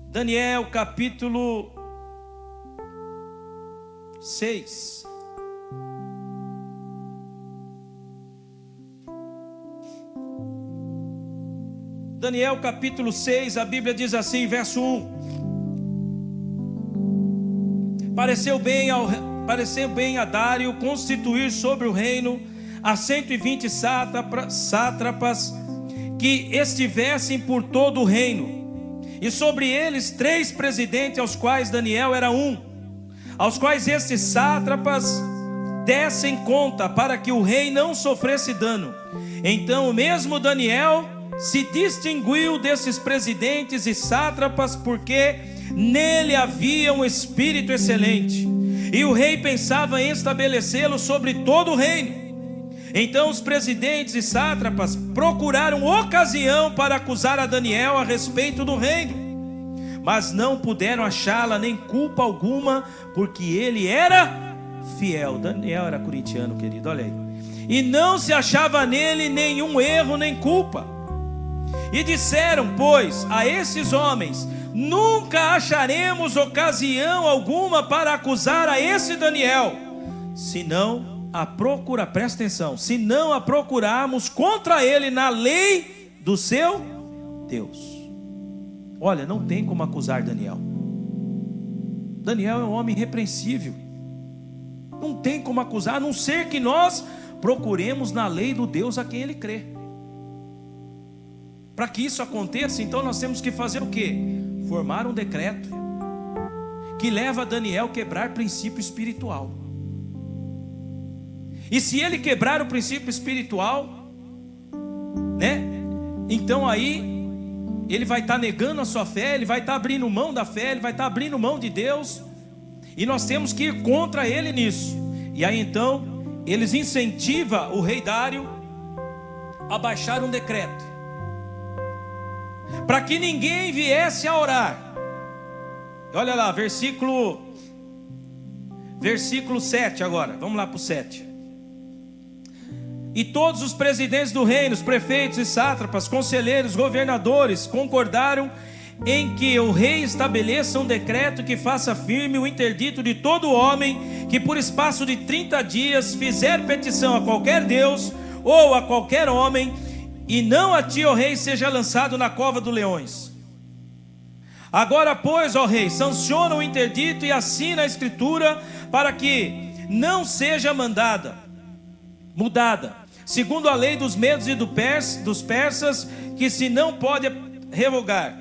Daniel capítulo 6. Daniel capítulo 6, a Bíblia diz assim, verso 1. Pareceu bem a Dário constituir sobre o reino a 120 sátrapas que estivessem por todo o reino, e sobre eles 3 presidentes, aos quais Daniel era um, aos quais estes sátrapas dessem conta, para que o rei não sofresse dano. Então o mesmo Daniel se distinguiu desses presidentes e sátrapas, porque nele havia um espírito excelente, e o rei pensava em estabelecê-lo sobre todo o reino. Então os presidentes e sátrapas procuraram ocasião para acusar a Daniel a respeito do reino, mas não puderam achá-la nem culpa alguma, porque ele era fiel. Daniel era corintiano, querido, olha aí. E não se achava nele nenhum erro nem culpa. E disseram, pois, a esses homens: nunca acharemos ocasião alguma para acusar a esse Daniel, senão a procurar, presta atenção, se não a procurarmos contra ele na lei do seu Deus. Olha, não tem como acusar Daniel. Daniel é um homem irrepreensível. Não tem como acusar, a não ser que nós procuremos na lei do Deus a quem ele crê. Para que isso aconteça, então nós temos que fazer o quê? Formar um decreto que leva Daniel a quebrar princípio espiritual. E se ele quebrar o princípio espiritual, né? Então aí ele vai estar negando a sua fé, ele vai estar abrindo mão da fé, ele vai estar abrindo mão de Deus. E nós temos que ir contra ele nisso. E aí então eles incentivam o rei Dário a baixar um decreto, para que ninguém viesse a orar. Olha lá, versículo 7 agora, vamos lá para o 7. E todos os presidentes do reino, os prefeitos e sátrapas, conselheiros, governadores, concordaram em que o rei estabeleça um decreto que faça firme o interdito de todo homem que por espaço de 30 dias fizer petição a qualquer Deus ou a qualquer homem, e não a ti, ó rei, seja lançado na cova dos leões. Agora, pois, ó rei, sanciona o interdito e assina a escritura, para que não seja mudada, segundo a lei dos medos e dos persas, que se não pode revogar.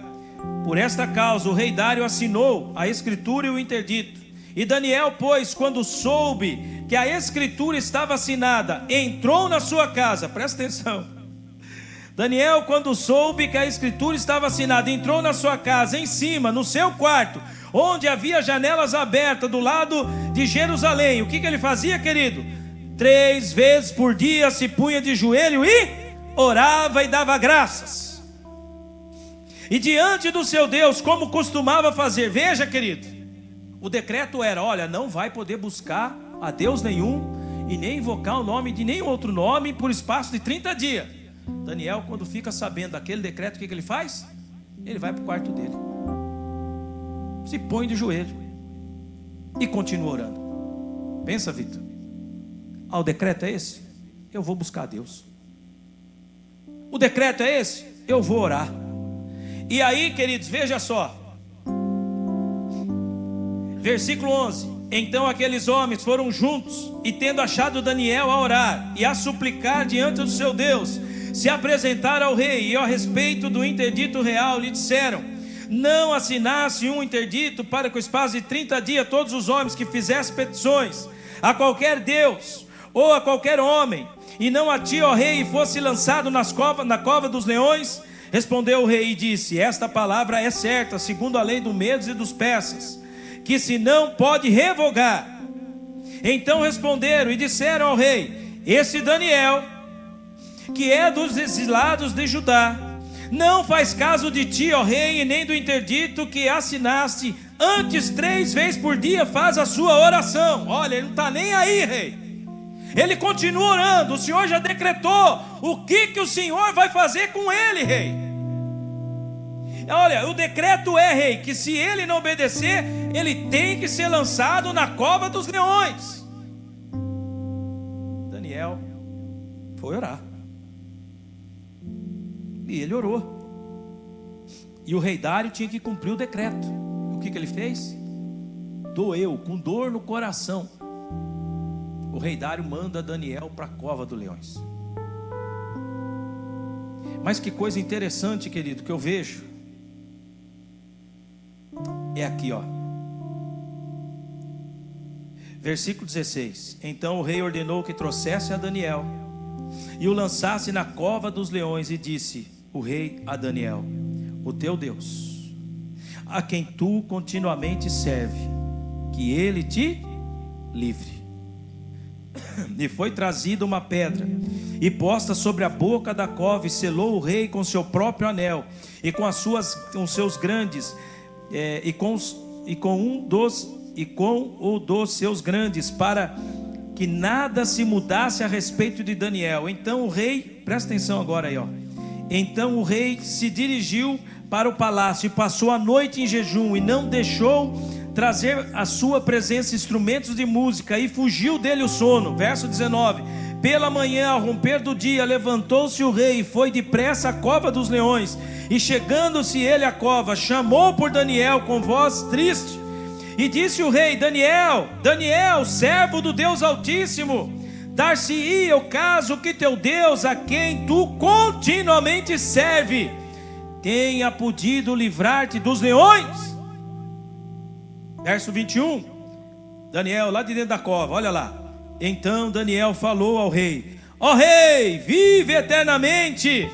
Por esta causa o rei Dário assinou a escritura e o interdito. E Daniel, pois, quando soube que a escritura estava assinada, entrou na sua casa. Presta atenção. Daniel, quando soube que a escritura estava assinada, entrou na sua casa, em cima, no seu quarto, onde havia janelas abertas do lado de Jerusalém. O que ele fazia, querido? 3 vezes por dia se punha de joelho e orava e dava graças. E diante do seu Deus, como costumava fazer. Veja, querido, o decreto era: olha, não vai poder buscar a Deus nenhum e nem invocar o nome de nenhum outro nome por espaço de 30 dias. Daniel, quando fica sabendo daquele decreto, o que ele faz? Ele vai para o quarto dele, se põe de joelho e continua orando. Pensa, Vitor. O decreto é esse? Eu vou buscar a Deus. O decreto é esse? Eu vou orar. E aí, queridos, veja só, versículo 11: então aqueles homens foram juntos, e tendo achado Daniel a orar e a suplicar diante do seu Deus, se apresentaram ao rei, e a respeito do interdito real lhe disseram: não assinasse um interdito para que o espaço de 30 dias todos os homens que fizessem petições a qualquer Deus ou a qualquer homem, e não a ti, ó rei, fosse lançado na cova dos leões? Respondeu o rei e disse: esta palavra é certa, segundo a lei dos medos e dos persas, que se não pode revogar. Então responderam e disseram ao rei: esse Daniel, que é dos exilados de Judá, não faz caso de ti, ó rei, e nem do interdito que assinaste. Antes 3 vezes por dia faz a sua oração. Olha, ele não está nem aí, rei. Ele continua orando. O Senhor já decretou o que o Senhor vai fazer com ele, rei. Olha, o decreto é, rei, que se ele não obedecer, ele tem que ser lançado na cova dos leões. Daniel foi orar, e ele orou. E o rei Dário tinha que cumprir o decreto. O que ele fez? Doeu, com dor no coração, o rei Dário manda Daniel para a cova dos leões. Mas que coisa interessante, querido, que eu vejo é aqui, ó, versículo 16: então o rei ordenou que trouxesse a Daniel e o lançasse na cova dos leões, e disse o rei a Daniel: o teu Deus, a quem tu continuamente serve, que ele te livre. E foi trazida uma pedra e posta sobre a boca da cova, e selou o rei com seu próprio anel e com seus grandes e com o dos seus grandes, para que nada se mudasse a respeito de Daniel. Então o rei, presta atenção agora aí, ó. Então o rei se dirigiu para o palácio e passou a noite em jejum, e não deixou trazer à sua presença instrumentos de música, e fugiu dele o sono. Verso 19: pela manhã, ao romper do dia, levantou-se o rei e foi depressa à cova dos leões, e chegando-se ele à cova, chamou por Daniel com voz triste, e disse o rei: Daniel, Daniel, servo do Deus Altíssimo, dar-se-ia o caso que teu Deus, a quem tu continuamente serve, tenha podido livrar-te dos leões. Verso 21, Daniel lá de dentro da cova, olha lá. Então Daniel falou ao rei: ó rei, vive eternamente.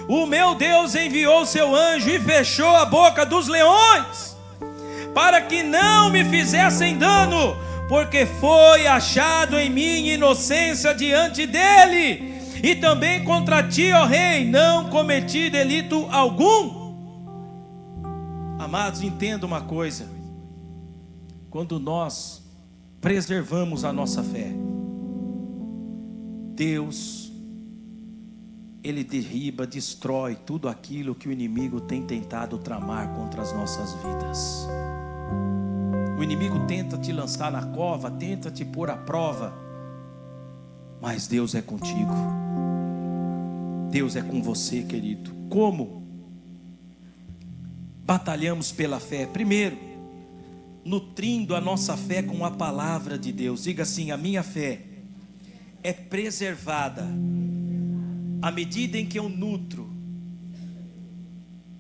O meu Deus enviou seu anjo e fechou a boca dos leões, para que não me fizessem dano, porque foi achado em mim inocência diante dele. E também contra ti, ó rei, não cometi delito algum. Amados, entenda uma coisa: quando nós preservamos a nossa fé, Deus, Ele derriba, destrói tudo aquilo que o inimigo tem tentado tramar contra as nossas vidas. O inimigo tenta te lançar na cova, tenta te pôr à prova, mas Deus é contigo. Deus é com você, querido. Como batalhamos pela fé? Primeiro, nutrindo a nossa fé com a palavra de Deus. Diga assim: a minha fé é preservada à medida em que eu nutro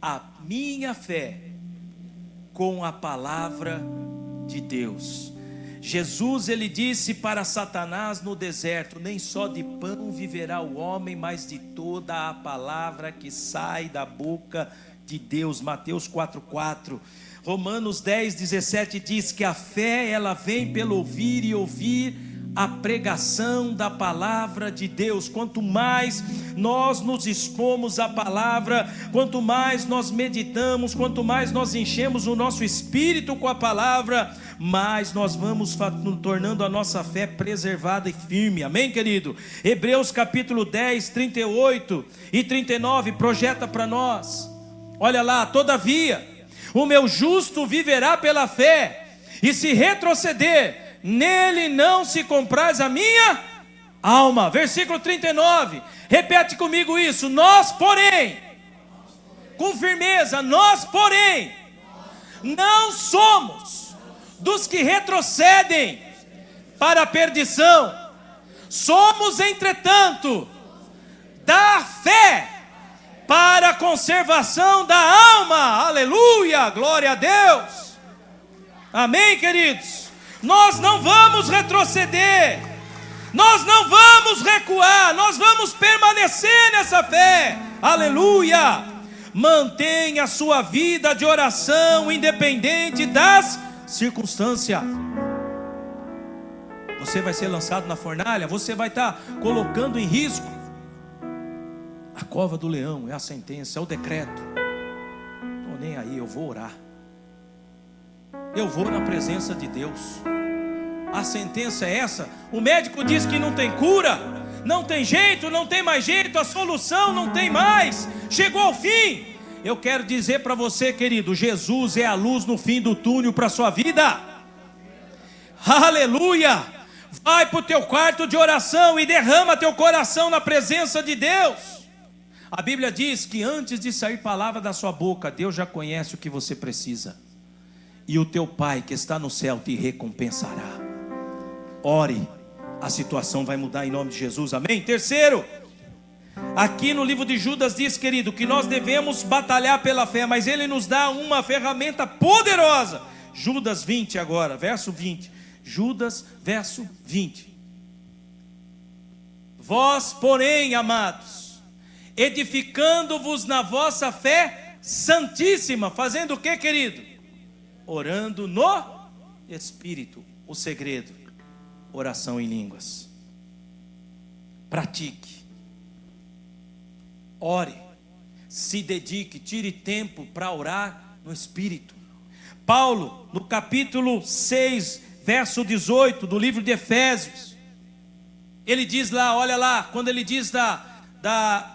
a minha fé com a palavra de Deus. Jesus, ele disse para Satanás no deserto: nem só de pão viverá o homem, mas de toda a palavra que sai da boca de Deus. Mateus 4:4. Romanos 10:17 diz que a fé, ela vem pelo ouvir e ouvir a pregação da palavra de Deus. Quanto mais nós nos expomos à palavra, quanto mais nós meditamos, quanto mais nós enchemos o nosso espírito com a palavra, mais nós vamos tornando a nossa fé preservada e firme. Amém, querido? Hebreus capítulo 10, 38 e 39 projeta para nós. Olha lá: todavia o meu justo viverá pela fé, e se retroceder, nele não se compraz a minha alma. Versículo 39, repete comigo isso: nós porém, com firmeza, nós porém, não somos dos que retrocedem para a perdição, somos entretanto da fé para a conservação da alma. Aleluia, glória a Deus. Amém, queridos? Nós não vamos retroceder, nós não vamos recuar, nós vamos permanecer nessa fé. Aleluia. Mantenha a sua vida de oração independente das circunstâncias. Você vai ser lançado na fornalha, você vai estar colocando em risco a cova do leão. É a sentença, é o decreto. Estou nem aí, eu vou orar, eu vou na presença de Deus. A sentença é essa. O médico diz que não tem cura, não tem jeito, não tem mais jeito, a solução não tem mais, chegou ao fim. Eu quero dizer para você, querido, Jesus é a luz no fim do túnel para a sua vida. Aleluia. Vai para o teu quarto de oração e derrama teu coração na presença de Deus. A Bíblia diz que antes de sair palavra da sua boca, Deus já conhece o que você precisa, e o teu Pai que está no céu te recompensará. Ore, a situação vai mudar em nome de Jesus. Amém? Terceiro, aqui no livro de Judas diz, querido, que nós devemos batalhar pela fé, mas ele nos dá uma ferramenta poderosa. Judas 20 agora, verso 20. Judas, verso 20. Vós, porém, amados, edificando-vos na vossa fé santíssima, fazendo o que, querido? Orando no Espírito. O segredo: oração em línguas. Pratique, ore, se dedique, tire tempo para orar no Espírito. Paulo, no capítulo 6, verso 18 do livro de Efésios, ele diz lá, olha lá, quando ele diz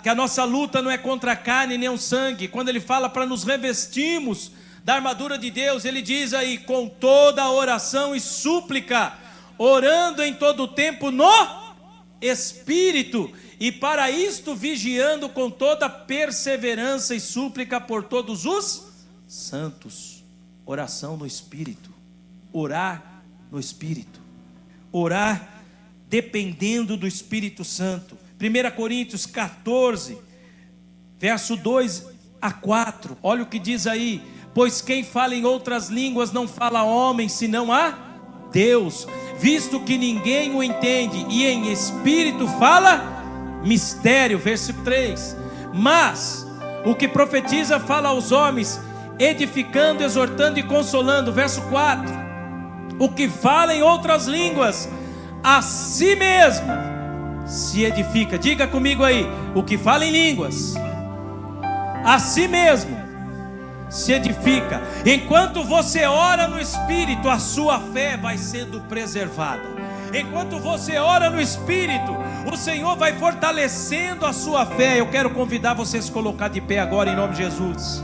que a nossa luta não é contra a carne nem o sangue, quando ele fala para nos revestirmos da armadura de Deus, ele diz aí: com toda a oração e súplica, orando em todo o tempo no Espírito, e para isto vigiando com toda perseverança e súplica por todos os santos. Oração no Espírito, orar no Espírito, orar dependendo do Espírito Santo. 1 Coríntios 14, verso 2 a 4, olha o que diz aí: pois quem fala em outras línguas não fala a homem, senão a Deus, visto que ninguém o entende, e em espírito fala mistério. Verso 3, mas o que profetiza fala aos homens, edificando, exortando e consolando. Verso 4, o que fala em outras línguas, a si mesmo se edifica. Diga comigo aí: o que fala em línguas, a si mesmo se edifica. Enquanto você ora no Espírito, a sua fé vai sendo preservada. Enquanto você ora no Espírito, o Senhor vai fortalecendo a sua fé. Eu quero convidar você a se colocar de pé agora em nome de Jesus.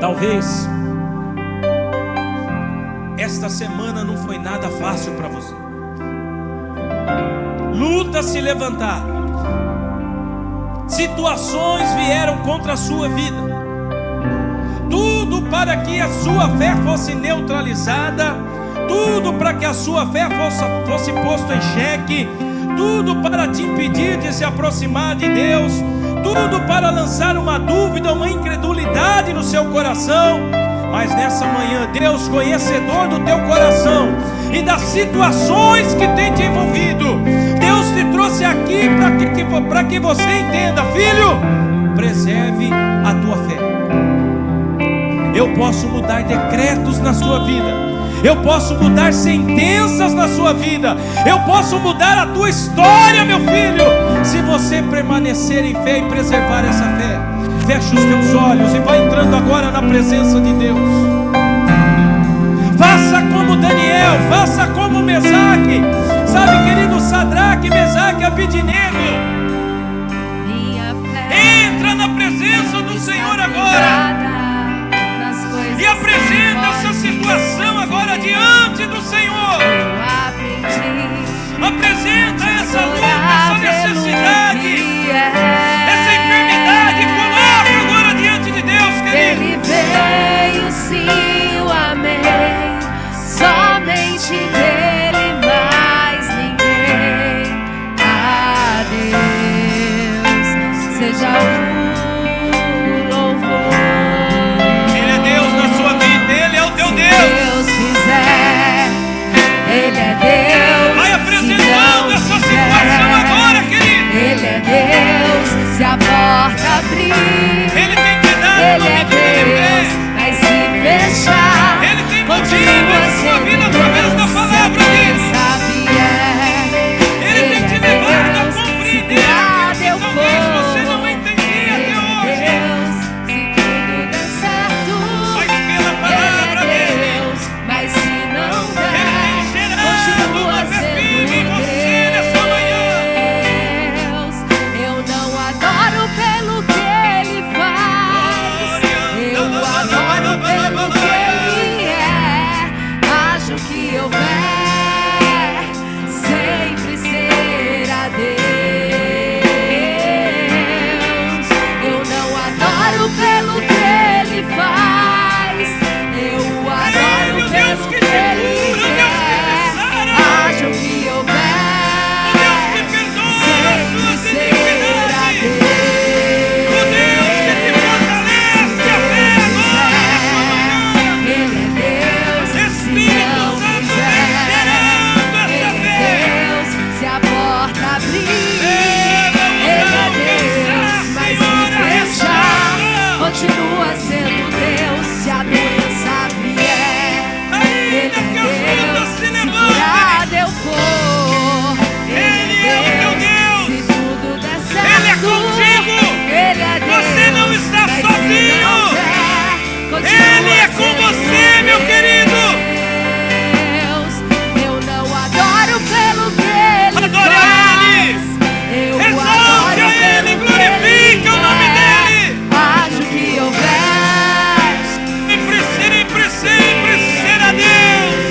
Talvez esta semana não foi nada fácil para você. Lutas se levantaram, situações vieram contra a sua vida, tudo para que a sua fé fosse neutralizada, tudo para que a sua fé fosse posto em xeque, tudo para te impedir de se aproximar de Deus, tudo para lançar uma dúvida, uma incredulidade no seu coração. Mas nessa manhã, Deus, conhecedor do teu coração e das situações que tem te envolvido, Deus te trouxe aqui para que você entenda: filho, preserve a tua fé. Eu posso mudar decretos na sua vida, eu posso mudar sentenças na sua vida, eu posso mudar a tua história, meu filho, se você permanecer em fé e preservar essa fé. Feche os teus olhos e vai entrando agora na presença de Deus. Faça como Daniel, faça como Mesaque. Sabe, querido, Sadraque, Mesaque, Abednego. Entra na presença do Senhor agora e apresenta essa situação agora diante do Senhor. Apresenta essa luta, essa necessidade, essa enfermidade. Coloca agora diante de Deus, querido. Ele veio, sim, o amém. Somente dele, mais ninguém. A Deus seja o louvor. Ele é Deus na sua vida, Ele é o teu Deus. Se Deus fizer, Ele é Deus. Vai apresentando essa situação agora, querido. Ele é Deus, se a porta abrir. Ele tem que dar Ele é Deus, mas se fechar, Ele tem motivo continua na sua sendo vida através da Deus. palavra dele. Ele Ele tem te levado a Deus, se compreender curar aquilo eu que talvez vou. você não entendia Ele até é hoje. Deus, se tudo der certo. Mas pela Ele palavra é dele, Deus, mas se não Ele der, tem gerado continua uma fé sendo firme em você nessa manhã. Deus. Eu não adoro pelo que Ele faz, eu adoro pelo que Ele é. Acho que houver, sempre será Deus. Eu não adoro pelo que Ele faz, eu adoro Deus pelo que que te Ele cura, o Deus que te é. sara, Acho que houver, o Deus que perdoa as sempre suas será iniquidades, Deus. o Deus que te fortalece a fé agora nessa manhã. Ele é Deus, se Espírito não Santo, quiser. vem gerando essa Ele fé. é Deus, se a porta abrir. Vamos Ele é alcançar, Deus, mas Senhor, a se fechar, restauração. continua sendo Deus. Se a doença vier, Ele Ainda que as é lutas Deus, se se levantem, curado eu for. Ele é o teu Deus. Se tudo der certo, Ele é contigo. Ele é Deus. Você não está mas se sozinho. não der, continua Ele é com sendo você, meu querido. Deus. Eu não adoro pelo que Ele Adore a faz. Eu Exalte adoro a Ele, pelo que glorifique o nome Ele dele. é. Acho que houver, Sempre será Deus.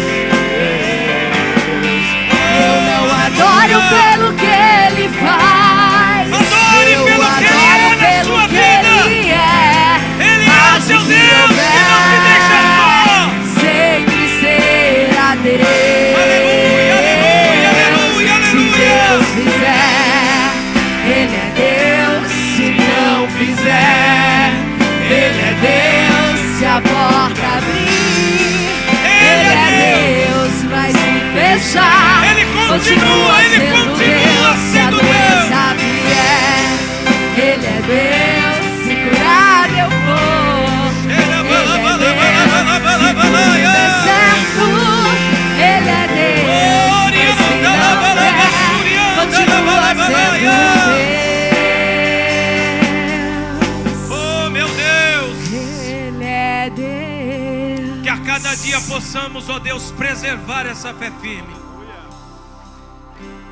eu não adoro pelo que Ele faz. Adore Eu pelo que Ele é adoro na pelo sua que vida. Ele é. Ele é o Acho seu que Deus que não te deixa só. sempre será Deus. Aleluia, aleluia, aleluia, Se aleluia. Deus fizer, Ele é Deus. Se não fizer, Ele é Deus. Se a porta abrir, Ele é Deus. Mas se fechar, Ele continua sendo Deus. Se a sendo doença vier, Ele é Deus. Se curado eu vou. Ele é Deus, se tudo der certo. Ele é Deus, mas se não der, continua sendo Deus. Oh, meu Deus. Ele é Deus. Que a cada dia possamos, ó Deus, preservar essa fé firme.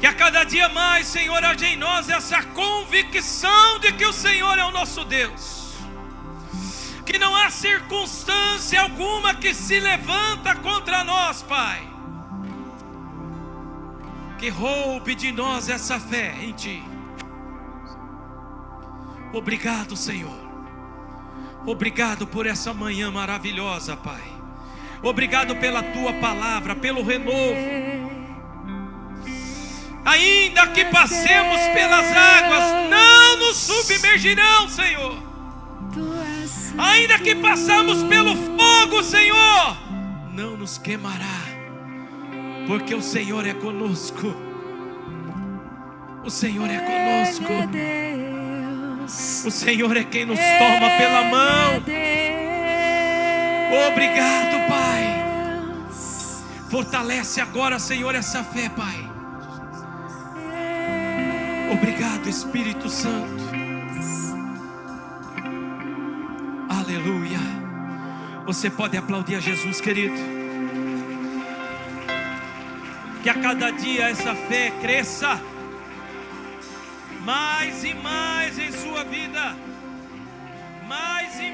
Que a cada dia mais, Senhor, haja em nós essa convicção de que o Senhor é o nosso Deus. Que não há circunstância alguma que se levanta contra nós, Pai, que roube de nós essa fé em Ti. Obrigado, Senhor. Obrigado por essa manhã maravilhosa, Pai. Obrigado pela Tua palavra, pelo renovo. Ainda que passemos pelas águas, não nos submergirão, Senhor. Ainda que passamos pelo fogo, Senhor, não nos queimará, porque o Senhor é conosco. O Senhor é conosco. O Senhor é quem nos toma pela mão. Obrigado, Pai. Fortalece agora, Senhor, essa fé, Pai. Obrigado, Espírito Santo. Aleluia. Você pode aplaudir a Jesus, querido. Que a cada dia essa fé cresça mais e mais em sua vida. Mais e